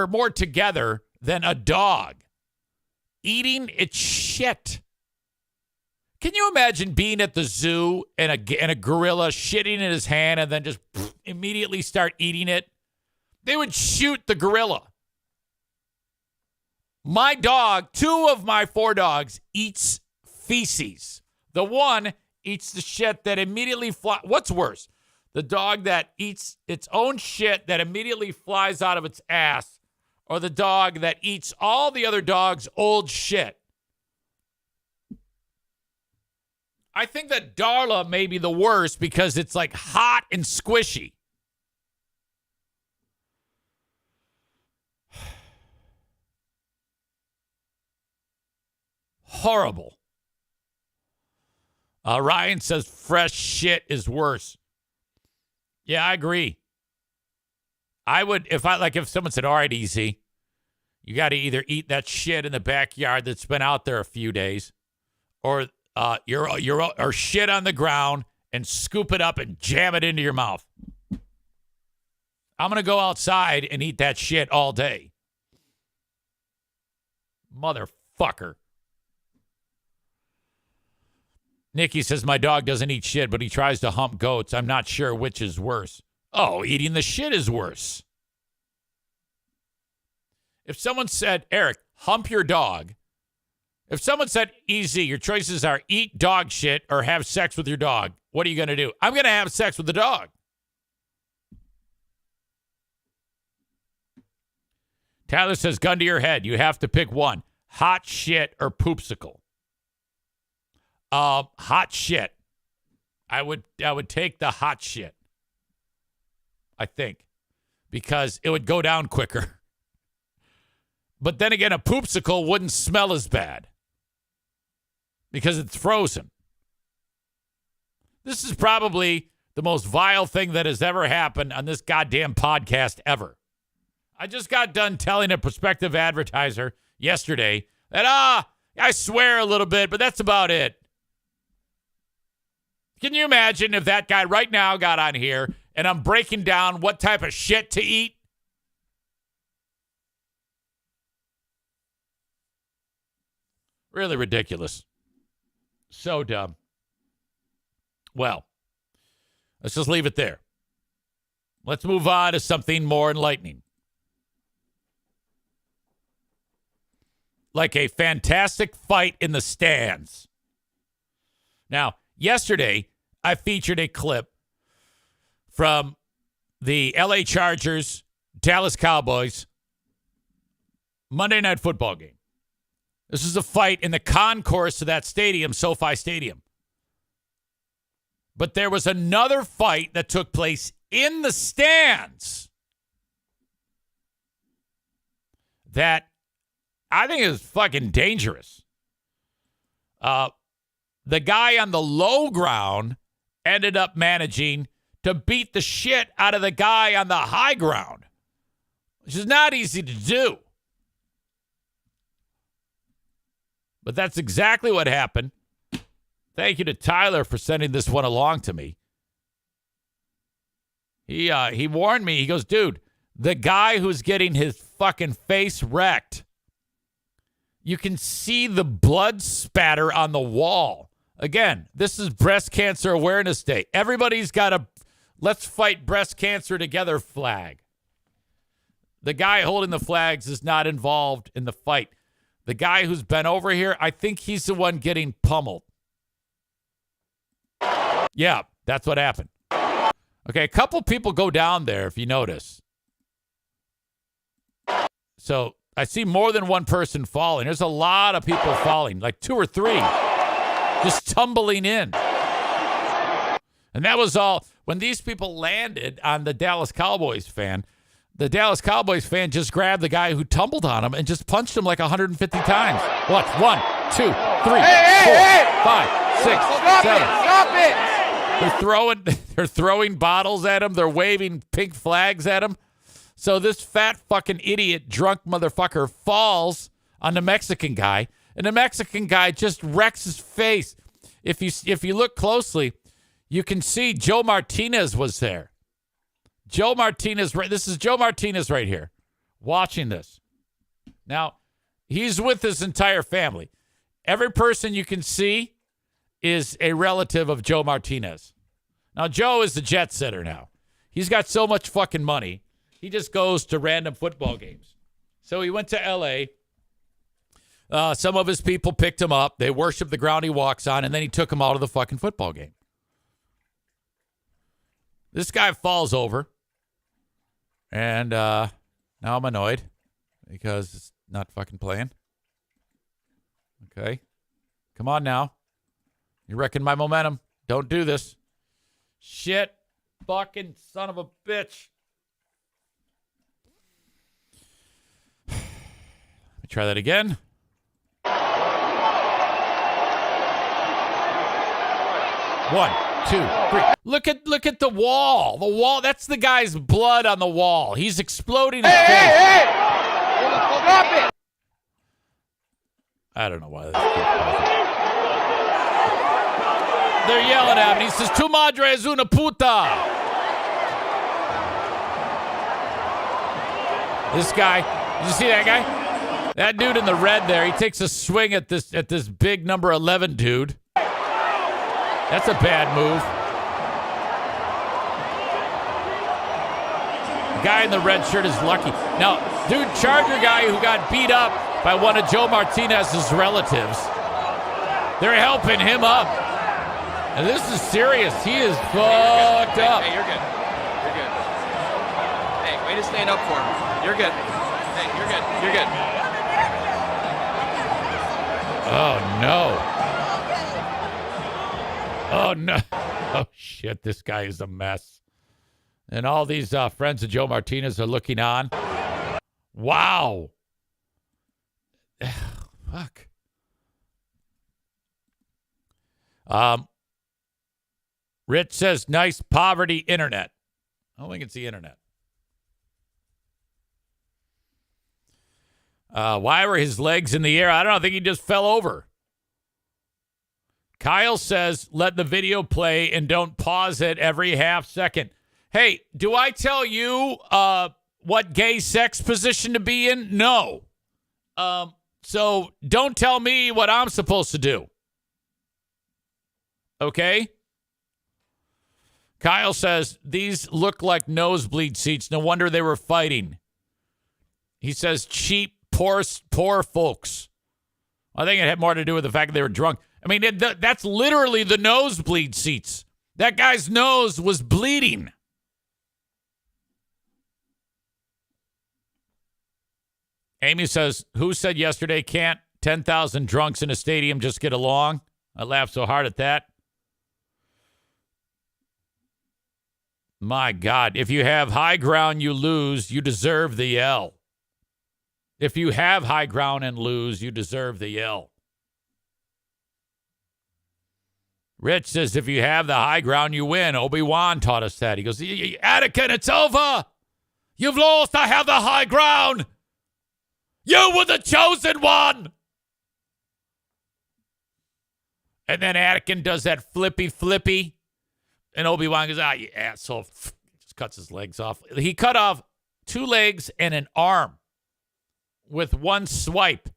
more together than a dog eating its shit. Can you imagine being at the zoo and a gorilla shitting in his hand and then just immediately start eating it? They would shoot the gorilla. My dog, 2 of my 4 dogs, eats feces. The one eats the shit that immediately flies. What's worse? The dog that eats its own shit that immediately flies out of its ass, or the dog that eats all the other dogs' old shit? I think that Darla may be the worst because it's like hot and squishy. Horrible. Ryan says fresh shit is worse. Yeah, I agree. I would, if someone said, all right, easy, you got to either eat that shit in the backyard that's been out there a few days, or or shit on the ground and scoop it up and jam it into your mouth. I'm going to go outside and eat that shit all day. Motherfucker. Nikki says, my dog doesn't eat shit, but he tries to hump goats. I'm not sure which is worse. Oh, eating the shit is worse. If someone said, Eric, hump your dog. If someone said, easy, your choices are eat dog shit or have sex with your dog, what are you going to do? I'm going to have sex with the dog. Tyler says, gun to your head. You have to pick one. Hot shit or poopsicle. Hot shit. I would take the hot shit. I think. Because it would go down quicker. But then again, a poopsicle wouldn't smell as bad. Because it's frozen. This is probably the most vile thing that has ever happened on this goddamn podcast ever. I just got done telling a prospective advertiser yesterday that, I swear a little bit, but that's about it. Can you imagine if that guy right now got on here and I'm breaking down what type of shit to eat? Really ridiculous. So dumb. Well, let's just leave it there. Let's move on to something more enlightening. Like a fantastic fight in the stands. Now, yesterday, I featured a clip from the LA Chargers, Dallas Cowboys, Monday Night Football game. This is a fight in the concourse of that stadium, SoFi Stadium. But there was another fight that took place in the stands that I think is fucking dangerous. The guy on the low ground ended up managing to beat the shit out of the guy on the high ground, which is not easy to do. But that's exactly what happened. Thank you to Tyler for sending this one along to me. He warned me. He goes, dude, the guy who's getting his fucking face wrecked, you can see the blood spatter on the wall. Again, this is Breast Cancer Awareness Day. Everybody's got a let's fight breast cancer together flag. The guy holding the flags is not involved in the fight. The guy who's been over here, I think he's the one getting pummeled. Yeah, that's what happened. Okay, a couple people go down there, if you notice. So I see more than one person falling. There's a lot of people falling, like 2 or 3, just tumbling in. And that was all. When these people landed on the Dallas Cowboys fan, the Dallas Cowboys fan just grabbed the guy who tumbled on him and just punched him like 150 times. What? 1, 2, 3, 4, 5, 6, 7. Stop it! They're throwing bottles at him. They're waving pink flags at him. So this fat fucking idiot, drunk motherfucker falls on the Mexican guy, and the Mexican guy just wrecks his face. If you look closely, you can see Joe Martinez was there. Joe Martinez, this is Joe Martinez right here, watching this. Now, he's with his entire family. Every person you can see is a relative of Joe Martinez. Now, Joe is the jet setter now. He's got so much fucking money, he just goes to random football games. So he went to L.A. Some of his people picked him up. They worship the ground he walks on, and then he took him out of the fucking football game. This guy falls over. And now I'm annoyed because it's not fucking playing. Okay. Come on now. You're wrecking my momentum. Don't do this. Shit. Fucking son of a bitch. Let me try that again. One, 2, 3. Look at the wall. The wall, that's the guy's blood on the wall. He's exploding his face. Hey! Stop it! I don't know why this keeps happening. They're yelling at him. He says, "Tu madre es una puta." This guy, did you see that guy? That dude in the red there, he takes a swing at this big number 11 dude. That's a bad move. The guy in the red shirt is lucky. Now, dude, Charger guy who got beat up by one of Joe Martinez's relatives, they're helping him up. And this is serious. He is fucked up. Hey, you're good. You're good. Hey, way to stand up for him. You're good. Hey, you're good. You're good. Oh, no. Oh, no. Oh, shit. This guy is a mess. And all these friends of Joe Martinez are looking on. Wow. Fuck. Rich says, nice poverty internet. I don't think it's the internet. Why were his legs in the air? I don't know. I think he just fell over. Kyle says, let the video play and don't pause it every half second. Hey, do I tell you what gay sex position to be in? No. So don't tell me what I'm supposed to do. Okay? Kyle says, these look like nosebleed seats. No wonder they were fighting. He says, cheap, poor folks. I think it had more to do with the fact that they were drunk. I mean, that's literally the nosebleed seats. That guy's nose was bleeding. Amy says, who said yesterday can't 10,000 drunks in a stadium just get along? I laughed so hard at that. My God, if you have high ground, you lose. You deserve the L. If you have high ground and lose, you deserve the L. Rich says, if you have the high ground, you win. Obi-Wan taught us that. He goes, Anakin, it's over. You've lost. I have the high ground. You were the chosen one. And then Anakin does that flippy. And Obi-Wan goes, you asshole. Just cuts his legs off. He cut off 2 legs and an arm with one swipe.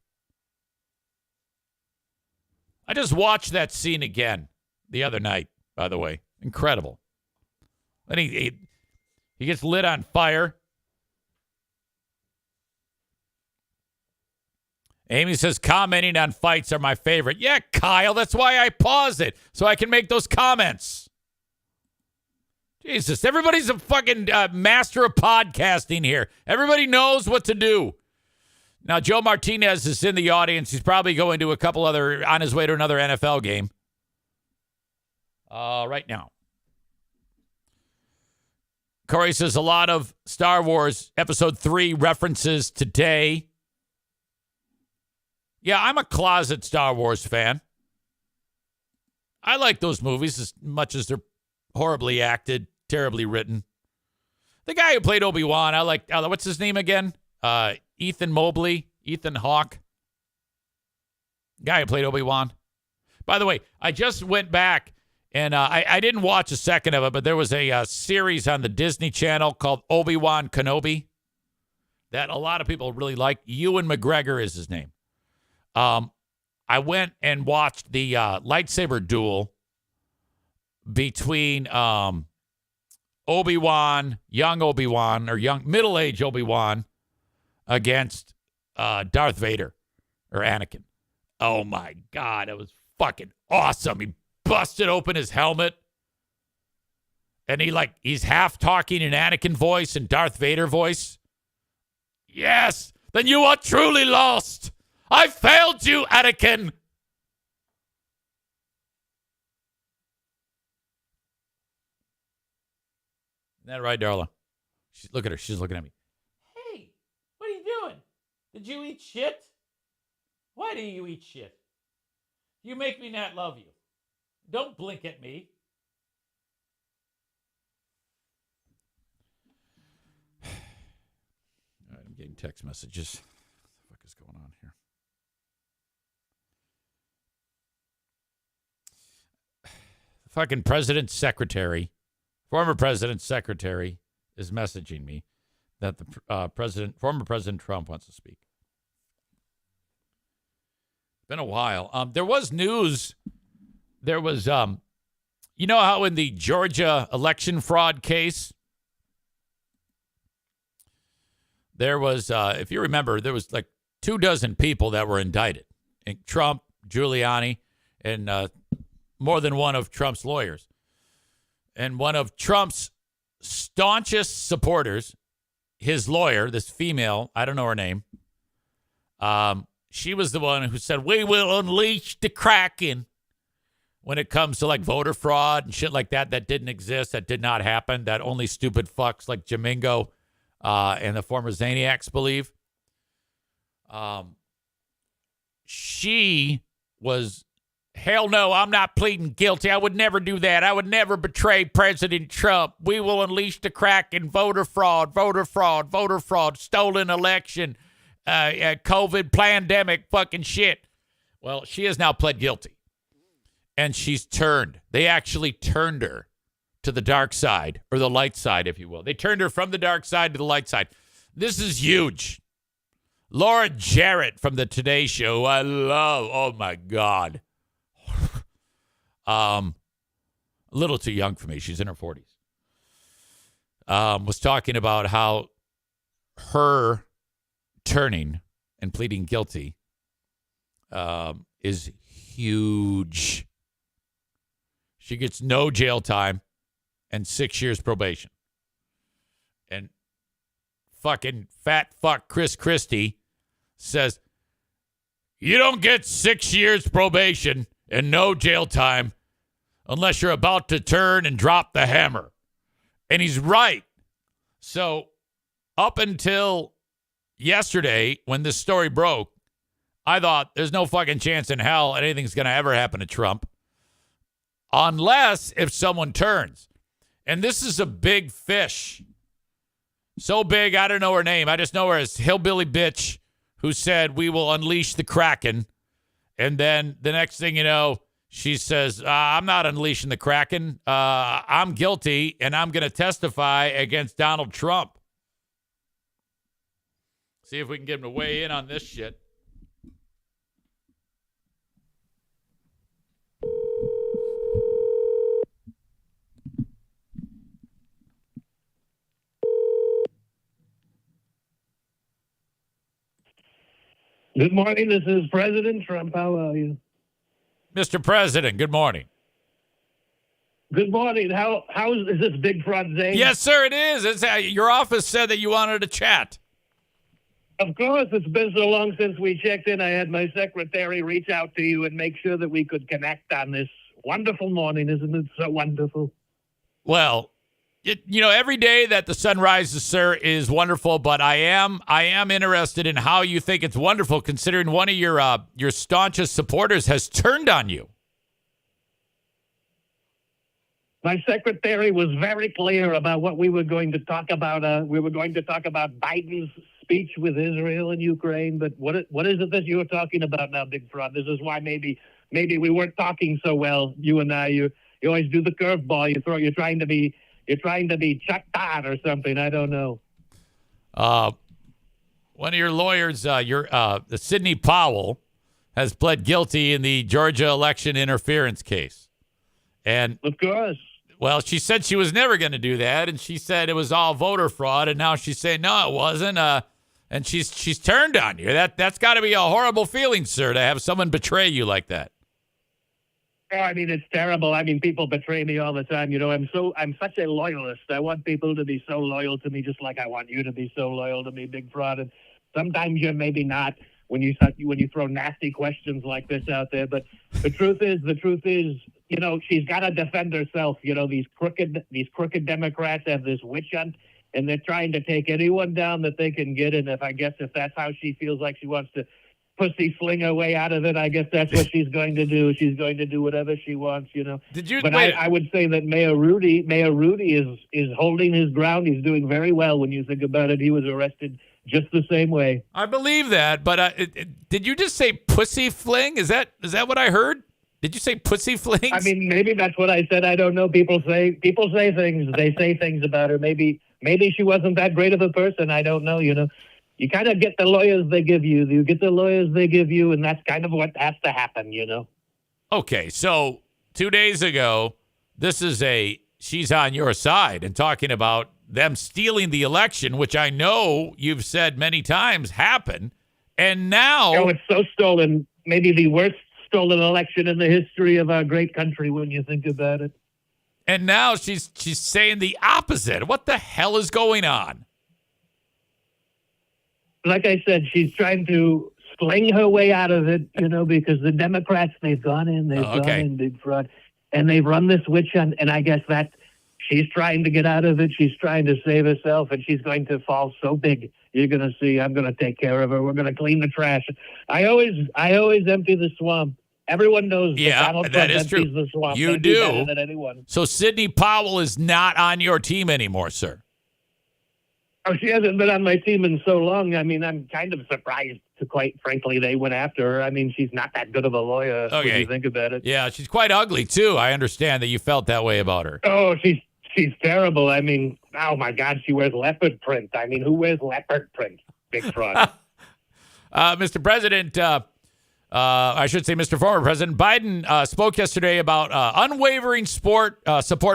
I just watched that scene again the other night, by the way. Incredible. And he gets lit on fire. Amy says, commenting on fights are my favorite. Yeah, Kyle, that's why I pause it, so I can make those comments. Jesus, everybody's a fucking master of podcasting here. Everybody knows what to do. Now, Joe Martinez is in the audience. He's probably going to on his way to another NFL game right now. Corey says a lot of Star Wars Episode 3 references today. Yeah, I'm a closet Star Wars fan. I like those movies as much as they're horribly acted, terribly written. The guy who played Obi-Wan, I like, what's his name again? Ethan Hawke. Guy who played Obi-Wan. By the way, I just went back and I didn't watch a second of it, but there was a series on the Disney Channel called Obi-Wan Kenobi that a lot of people really like. Ewan McGregor is his name. I went and watched the lightsaber duel between Obi-Wan, young middle-aged Obi-Wan against Darth Vader or Anakin. Oh my God, it was fucking awesome. He busted open his helmet and he's half talking in Anakin voice and Darth Vader voice. Yes, then you are truly lost. I failed you, Anakin. Isn't that right, Darla? Look at her. She's looking at me. Hey, what are you doing? Did you eat shit? Why do you eat shit? You make me not love you. Don't blink at me. All right, I'm getting text messages. What the fuck is going on here? The fucking president's secretary, former president's secretary, is messaging me that the former President Trump wants to speak. It's been a while. There was news. There was, you know how in the Georgia election fraud case, there was, if you remember, there was like 24 people that were indicted. And Trump, Giuliani, and more than one of Trump's lawyers. And one of Trump's staunchest supporters, his lawyer, this female, I don't know her name, she was the one who said, we will unleash the Kraken when it comes to like voter fraud and shit like that didn't exist, that did not happen, that only stupid fucks like Jamingo and the former Zaniacs believe. She was, hell no, I'm not pleading guilty. I would never do that. I would never betray President Trump. We will unleash the Kraken, voter fraud, stolen election, COVID pandemic, fucking shit. Well, she has now pled guilty. And she's turned. They actually turned her to the dark side, or the light side, if you will. They turned her from the dark side to the light side. This is huge. Laura Jarrett from the Today Show, I love. Oh, my God. A little too young for me. She's in her 40s. Was talking about how her turning and pleading guilty is huge. She gets no jail time and 6 years probation. And fucking fat fuck Chris Christie says, you don't get 6 years probation and no jail time unless you're about to turn and drop the hammer. And he's right. So up until yesterday, when this story broke, I thought there's no fucking chance in hell anything's going to ever happen to Trump. Unless if someone turns. And this is a big fish. So big, I don't know her name. I just know her as Hillbilly Bitch, who said, we will unleash the Kraken. And then the next thing you know, she says, I'm not unleashing the Kraken. I'm guilty, and I'm going to testify against Donald Trump. See if we can get him to weigh in on this shit. Good morning. This is President Trump. How are you? Mr. President, good morning. Good morning. How is this Big Fraud Zane? Yes, sir, it is. Your office said that you wanted to chat. Of course, it's been so long since we checked in. I had my secretary reach out to you and make sure that we could connect on this wonderful morning. Isn't it so wonderful? Well, every day that the sun rises, sir, is wonderful. But I am interested in how you think it's wonderful, considering one of your staunchest supporters has turned on you. My secretary was very clear about what we were going to talk about. We were going to talk about Biden's speech with Israel and Ukraine. But what is it that you're talking about now, Big Fraud? This is why maybe we weren't talking so well, you and I. You always do the curveball. You're trying to be Chuck Todd or something. I don't know. One of your lawyers, Sidney Powell, has pled guilty in the Georgia election interference case. And Of course. well, she said she was never going to do that, and she said it was all voter fraud, and now she's saying no, it wasn't. And she's turned on you. That's got to be a horrible feeling, sir, to have someone betray you like that. Oh, I mean, it's terrible. I mean, people betray me all the time. I'm such a loyalist. I want people to be so loyal to me, just like I want you to be so loyal to me, Big Fraud. And sometimes you're maybe not when you throw nasty questions like this out there. But the truth is, she's got to defend herself. These crooked Democrats have this witch hunt, and they're trying to take anyone down that they can get. And if that's how she feels like she wants to pussy fling her way out of it, I guess that's what she's going to do. She's going to do whatever she wants, Did you? But wait, I would say that Mayor Rudy is holding his ground. He's doing very well when you think about it. He was arrested just the same way. I believe that, but did you just say pussy fling? Is that what I heard? Did you say pussy flings? I mean, maybe that's what I said. I don't know. People say things. They say things about her. Maybe she wasn't that great of a person. I don't know. You kind of get the lawyers they give you. You get the lawyers they give you, and that's kind of what has to happen. Okay, so 2 days ago, she's on your side and talking about them stealing the election, which I know you've said many times happened, and now it's so stolen. Maybe the worst stolen election in the history of our great country when you think about it. And now she's saying the opposite. What the hell is going on? Like I said, she's trying to sling her way out of it, because the Democrats, they've gone in, Big Fraud, and they've run this witch hunt, and I guess that she's trying to get out of it. She's trying to save herself, and she's going to fall so big. You're going to see, I'm going to take care of her. We're going to clean the trash. I always empty the swamp. Everyone knows that Donald Trump is true. empties the swamp. You They do. better than anyone. So Sidney Powell is not on your team anymore, sir. Oh, she hasn't been on my team in so long. I mean, I'm kind of surprised, quite frankly, they went after her. I mean, she's not that good of a lawyer when you think about it. Yeah, she's quite ugly, too. I understand that you felt that way about her. Oh, she's terrible. I mean, oh, my God, she wears leopard print. I mean, who wears leopard print? Big fraud. Mr. President, I should say Mr. Former President, Biden spoke yesterday about unwavering support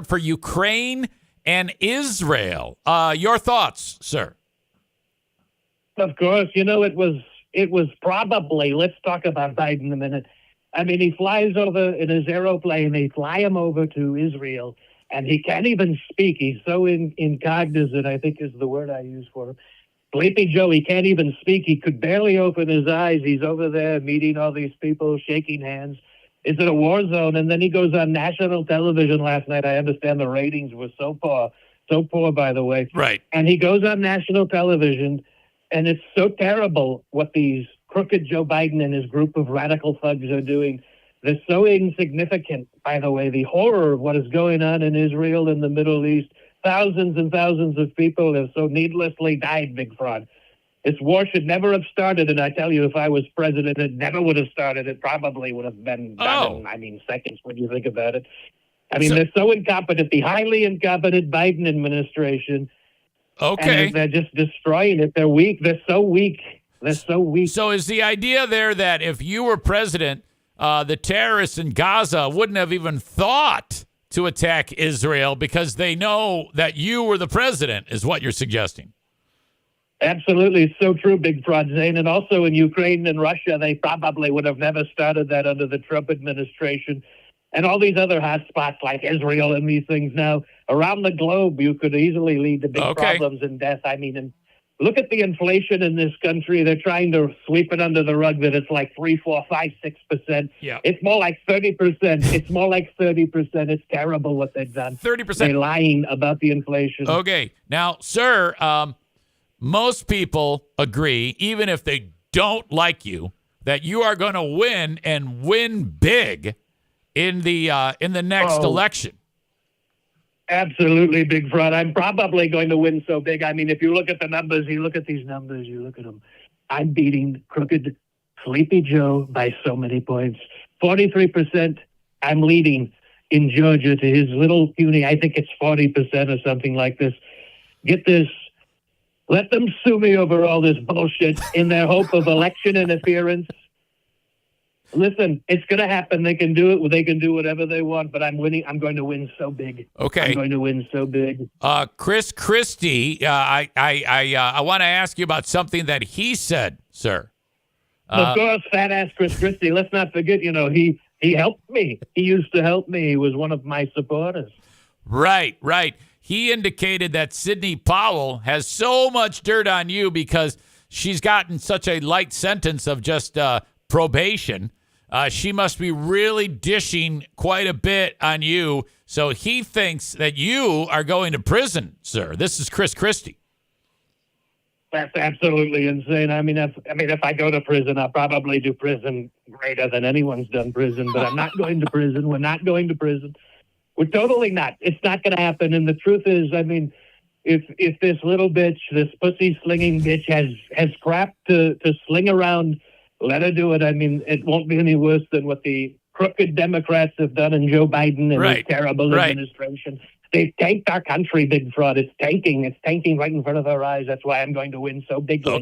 for Ukraine and Israel. Your thoughts, sir? Of course. It was probably, let's talk about Biden a minute. I mean, he flies over in his aeroplane. They fly him over to Israel, and he can't even speak. He's so incognizant, I think is the word I use for him. Sleepy Joe, he can't even speak. He could barely open his eyes. He's over there meeting all these people, shaking hands. It's in a war zone. And then he goes on national television last night. I understand the ratings were so poor, by the way. Right. And he goes on national television, and it's so terrible what these crooked Joe Biden and his group of radical thugs are doing. They're so insignificant, by the way. The horror of what is going on in Israel and the Middle East. Thousands and thousands of people have so needlessly died, Big Fraud. This war should never have started, and I tell you, if I was president, it never would have started. It probably would have been done in, seconds when you think about it. I mean, they're so incompetent, the highly incompetent Biden administration. Okay. And they're just destroying it. They're weak. They're so weak. So is the idea there that if you were president, the terrorists in Gaza wouldn't have even thought to attack Israel because they know that you were the president, is what you're suggesting? Absolutely. It's so true, Big Fraud Zane. And also in Ukraine and Russia, they probably would have never started that under the Trump administration. and all these other hot spots like Israel and these things now around the globe, you could easily lead to big problems and death. I mean, and look at the inflation in this country. They're trying to sweep it under the rug that it's like 3, 4, 5, 6%. Yeah. It's more like 30%. It's more like 30%. It's terrible what they've done. 30%. They're lying about the inflation. Okay. Now, sir, most people agree, even if they don't like you, that you are going to win and win big in the next election. Absolutely, big fraud. I'm probably going to win so big. I mean, if you look at the numbers, you look at these numbers, you look at them. I'm beating crooked Sleepy Joe by so many points. 43%, I'm leading in Georgia to his little puny, I think it's 40% or something like this. Get this. Let them sue me over all this bullshit in their hope of election interference. Listen, it's going to happen. They can do it. They can do whatever they want, but I'm winning. I'm going to win so big. Okay. I'm going to win so big. Chris Christie, I want to ask you about something that he said, sir. Of course, fat ass Chris Christie. Let's not forget, he helped me. He used to help me. He was one of my supporters. Right. He indicated that Sidney Powell has so much dirt on you because she's gotten such a light sentence of just probation. She must be really dishing quite a bit on you. So he thinks that you are going to prison, sir. This is Chris Christie. That's absolutely insane. I mean, if I go to prison, I'll probably do prison greater than anyone's done prison. But I'm not going to prison. We're not going to prison. We're totally not. It's not going to happen. And the truth is, I mean, if this little bitch, this pussy slinging bitch, has crap to sling around, let her do it. I mean, it won't be any worse than what the crooked Democrats have done in Joe Biden and his terrible administration. They've tanked our country, big fraud. It's tanking. It's tanking right in front of our eyes. That's why I'm going to win so bigly.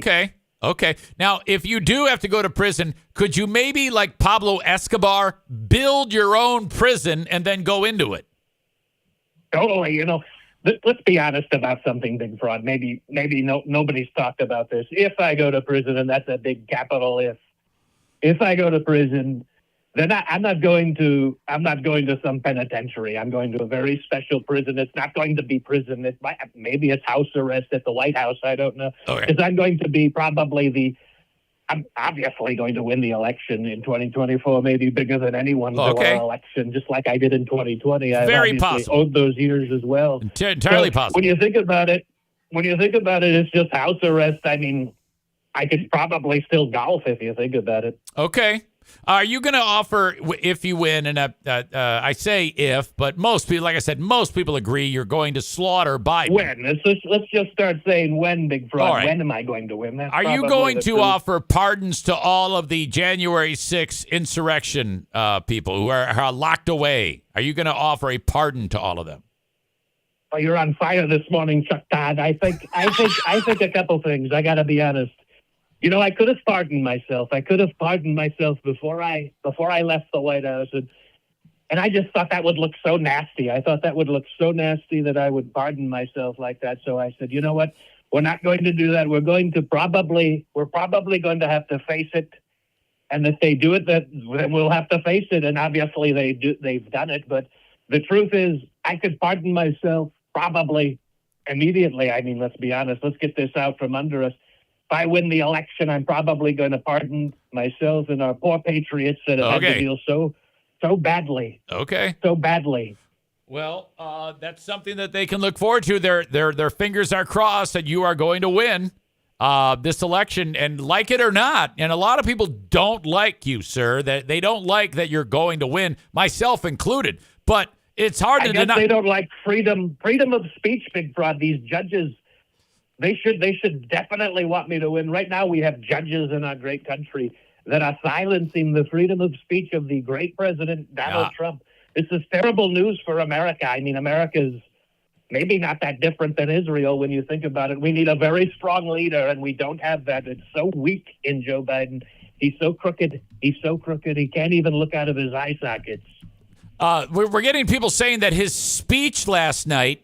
Okay. Now, if you do have to go to prison, could you maybe, like Pablo Escobar, build your own prison and then go into it? Totally. Let's be honest about something, big fraud. Maybe nobody's talked about this. If I go to prison, and that's a big capital if I go to prison, then I'm not going to some penitentiary. I'm going to a very special prison. It's not going to be prison. Maybe it's house arrest at the White House. I don't know. Because I'm going to be I'm obviously going to win the election in 2024, maybe bigger than anyone's election, just like I did in 2020. Very possible. Owed those years as well. Entirely possible. When you think about it, it's just house arrest. I mean, I could probably still golf if you think about it. Okay. Are you going to offer, if you win, and I say if, but most people, like I said, most people agree you're going to slaughter Biden. When? Let's just start saying when, big fraud. Right. When am I going to win? Are you going to offer pardons to all of the January 6th insurrection people who are locked away? Are you going to offer a pardon to all of them? Oh, you're on fire this morning, Chuck Todd. I think a couple things. I got to be honest. I could have pardoned myself. Before I left the White House, and I just thought that would look so nasty. I thought that would look so nasty that I would pardon myself like that. So I said, you know what? We're not going to do that. We're probably going to have to face it. And if they do it, then we'll have to face it. And obviously they've done it. But the truth is, I could pardon myself probably immediately. I mean, let's be honest. Let's get this out from under us. If I win the election, I'm probably going to pardon myself and our poor patriots that have had to deal so badly. Okay. So badly. Well, that's something that they can look forward to. Their fingers are crossed that you are going to win this election, and like it or not, and a lot of people don't like you, sir. That they don't like that you're going to win, myself included. But it's hard to deny. They don't like freedom of speech, big fraud. These judges. They should definitely want me to win. Right now, we have judges in our great country that are silencing the freedom of speech of the great president, Donald Trump. This is terrible news for America. I mean, America's maybe not that different than Israel when you think about it. We need a very strong leader, and we don't have that. It's so weak in Joe Biden. He's so crooked. He can't even look out of his eye sockets. We're getting people saying that his speech last night,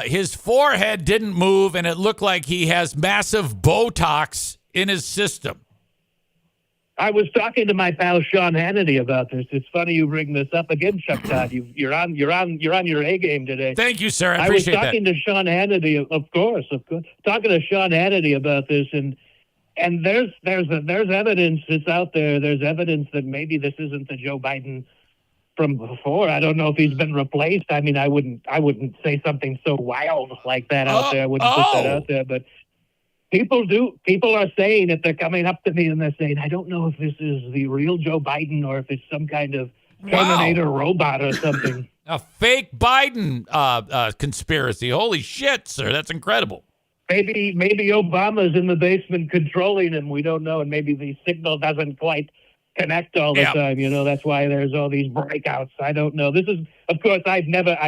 his forehead didn't move, and it looked like he has massive Botox in his system. I was talking to my pal Sean Hannity about this. It's funny you bring this up again, Chuck Todd. You're on your A game today. Thank you, sir. I was appreciate that. talking to Sean Hannity, of course, talking to Sean Hannity about this, and there's evidence that's out there. There's evidence that maybe this isn't the Joe Biden from before. I don't know if he's been replaced. I mean, I wouldn't say something so wild like that out there. I wouldn't put that out there, but. People are saying it. They're coming up to me and they're saying, I don't know if this is the real Joe Biden or if it's some kind of Terminator robot or something. A fake Biden conspiracy. Holy shit, sir. That's incredible. Maybe Obama's in the basement controlling him. We don't know. And maybe the signal doesn't quite connect all the time. You know, that's why there's all these breakouts. I don't know. This is, of course, I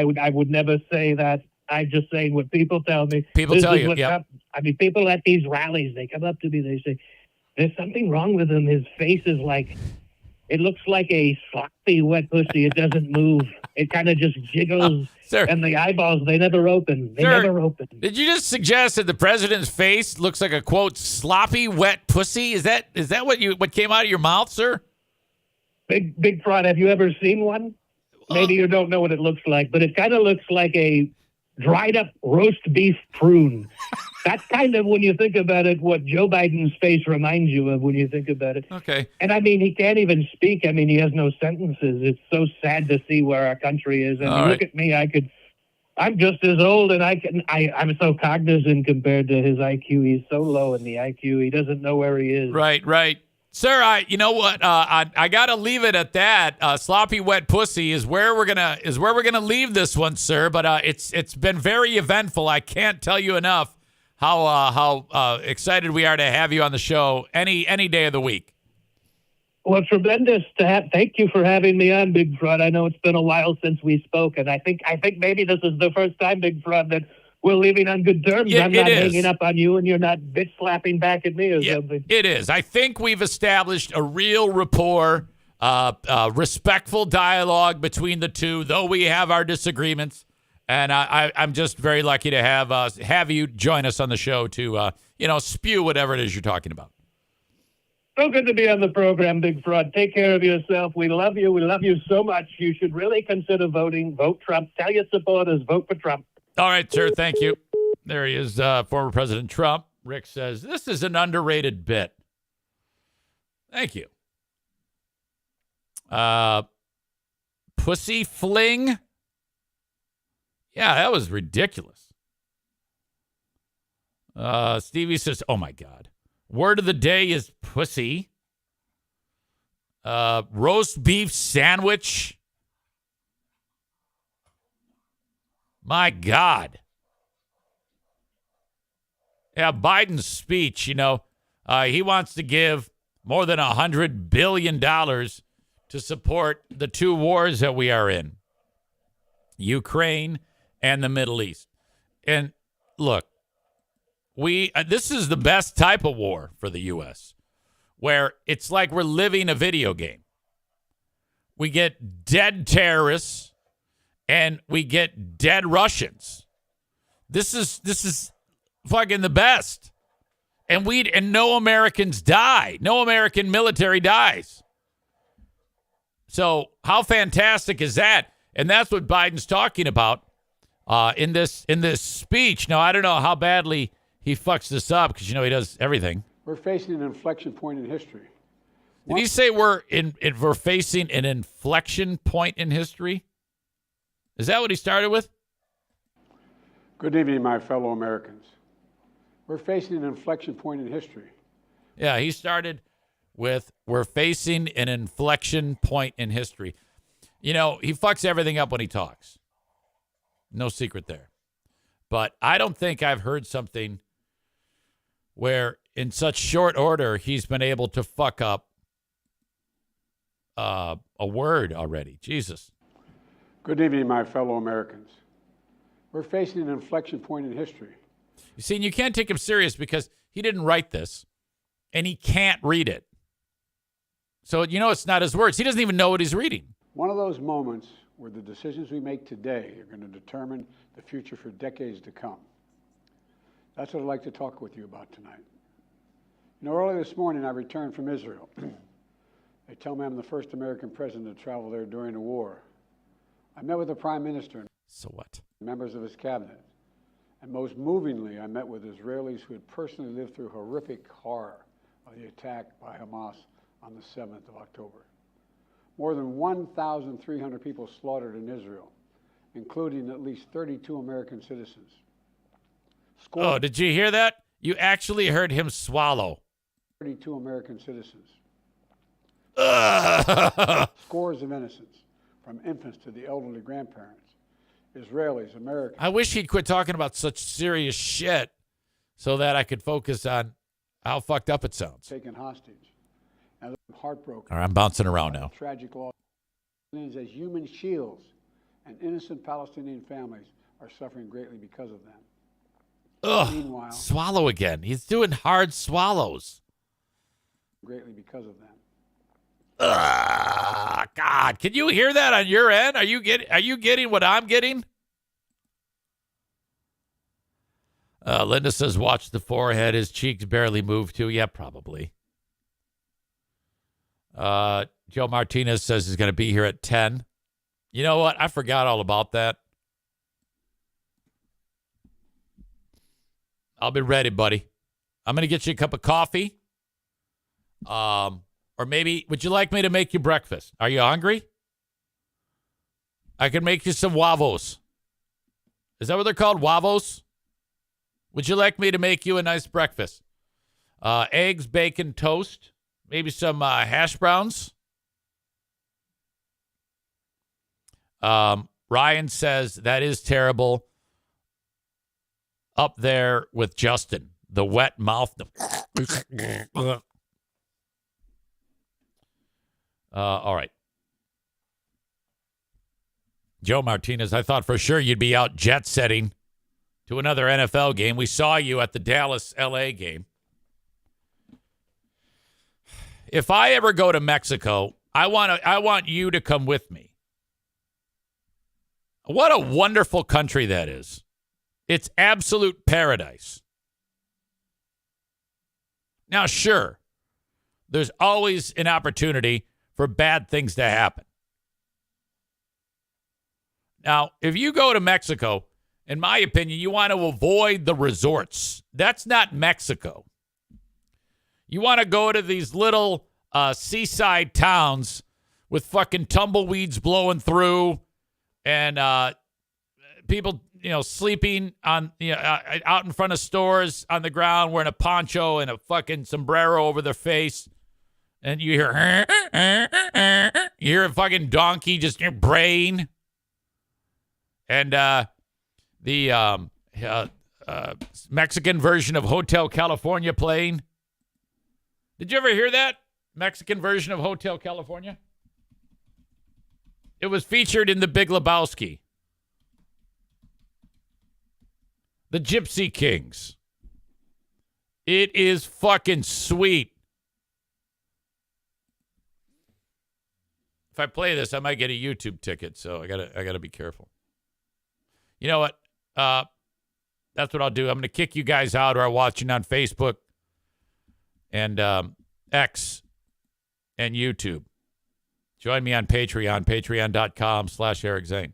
would never say that. I'm just saying what people tell me. People tell you, yeah. I mean, people at these rallies, they come up to me, they say, there's something wrong with him. His face is like, it looks like a sloppy wet pussy. It doesn't move. It kind of just jiggles. Sir. And the eyeballs, they never open. They never open. Did you just suggest that the president's face looks like a, quote, sloppy wet pussy? Is that what came out of your mouth, sir? Big fraud. Have you ever seen one? Maybe you don't know what it looks like, but it kind of looks like a dried up roast beef prune. That's kind of, when you think about it, what Joe Biden's face reminds you of when you think about it. Okay. And I mean, he can't even speak. I mean, he has no sentences. It's so sad to see where our country is. And look at me, I'm just as old, and I'm so cognizant compared to his IQ. He's so low in the IQ. He doesn't know where he is. Right. Sir, you know what? I gotta leave it at that. Sloppy wet pussy is where we're gonna leave this one, sir. But it's been very eventful. I can't tell you enough how excited we are to have you on the show any day of the week. Well, tremendous to have. Thank you for having me on, Big Fraud. I know it's been a while since we spoke, and I think maybe this is the first time, Big Fraud, that we're leaving on good terms. Yeah, I'm not hanging up on you, and you're not bitch slapping back at me or something. It is. I think we've established a real rapport, respectful dialogue between the two, though we have our disagreements. And I'm just very lucky to have you join us on the show to spew whatever it is you're talking about. So good to be on the program, Big Fraud. Take care of yourself. We love you. We love you so much. You should really consider voting. Vote Trump. Tell your supporters, vote for Trump. All right, sir. Thank you. There he is, former President Trump. Rick says, this is an underrated bit. Thank you. Pussy fling. Yeah, that was ridiculous. Stevie says, oh, my God. Word of the day is pussy. Roast beef sandwich. My God. Yeah, Biden's speech, he wants to give more than $100 billion to support the two wars that we are in, Ukraine and the Middle East. And look, this is the best type of war for the U.S., where it's like we're living a video game. We get dead terrorists and we get dead Russians. This is fucking the best. And no Americans die. No American military dies. So how fantastic is that? And that's what Biden's talking about in this speech. Now, I don't know how badly he fucks this up because, he does everything. We're facing an inflection point in history. Did he say we're facing an inflection point in history? Is that what he started with? Good evening, my fellow Americans. We're facing an inflection point in history. Yeah, he started with we're facing an inflection point in history. He fucks everything up when he talks. No secret there. But I don't think I've heard something where in such short order he's been able to fuck up a word already. Jesus. Good evening, my fellow Americans. We're facing an inflection point in history. You see, and you can't take him serious because he didn't write this, and he can't read it. So, it's not his words. He doesn't even know what he's reading. One of those moments where the decisions we make today are going to determine the future for decades to come. That's what I'd like to talk with you about tonight. Early this morning, I returned from Israel. They tell me I'm the first American president to travel there during the war. I met with the Prime Minister and So what? members of his cabinet. And most movingly, I met with Israelis who had personally lived through horrific horror of the attack by Hamas on the 7th of October. More than 1,300 people slaughtered in Israel, including at least 32 American citizens. Oh, did you hear that? You actually heard him swallow. 32 American citizens. Ugh. Scores of innocents, from infants to the elderly grandparents. Israelis, Americans. I wish he'd quit talking about such serious shit so that I could focus on how fucked up it sounds. Taken hostage. Now they're heartbroken. All right, I'm bouncing around now. Tragic loss. As human shields, and innocent Palestinian families are suffering greatly because of them. Ugh. Meanwhile, Swallow again. He's doing hard swallows. greatly because of them. Ugh, God, can you hear that on your end? Are you getting what I'm getting? Linda says, watch the forehead. His cheeks barely move too. Yeah, probably. Joe Martinez says he's going to be here at 10. You know what? I forgot all about that. I'll be ready, buddy. I'm going to get you a cup of coffee. Or maybe, would you like me to make you breakfast? Are you hungry? I can make you some wavos. Is that what they're called? Wavos? Would you like me to make you a nice breakfast? Eggs, bacon, toast, maybe some hash browns. Ryan says that is terrible. Up there with Justin, the wet mouth. All right. Joe Martinez, I thought for sure you'd be out jet setting to another NFL game. We saw you at the Dallas-LA game. If I ever go to Mexico, I want you to come with me. What a wonderful country that is. It's absolute paradise. Now, sure, there's always an opportunity for bad things to happen. Now, if you go to Mexico, in my opinion, you want to avoid the resorts. That's not Mexico. You want to go to these little seaside towns with fucking tumbleweeds blowing through and people, sleeping on, out in front of stores on the ground wearing a poncho and a fucking sombrero over their face. And you hear a fucking donkey just braying. And the Mexican version of Hotel California playing. Did you ever hear that? Mexican version of Hotel California? It was featured in The Big Lebowski. The Gypsy Kings. It is fucking sweet. If I play this, I might get a YouTube ticket, so I gotta be careful. You know what? That's what I'll do. I'm gonna kick you guys out who are watching on Facebook and X and YouTube. Join me on Patreon, patreon.com/Eric Zane.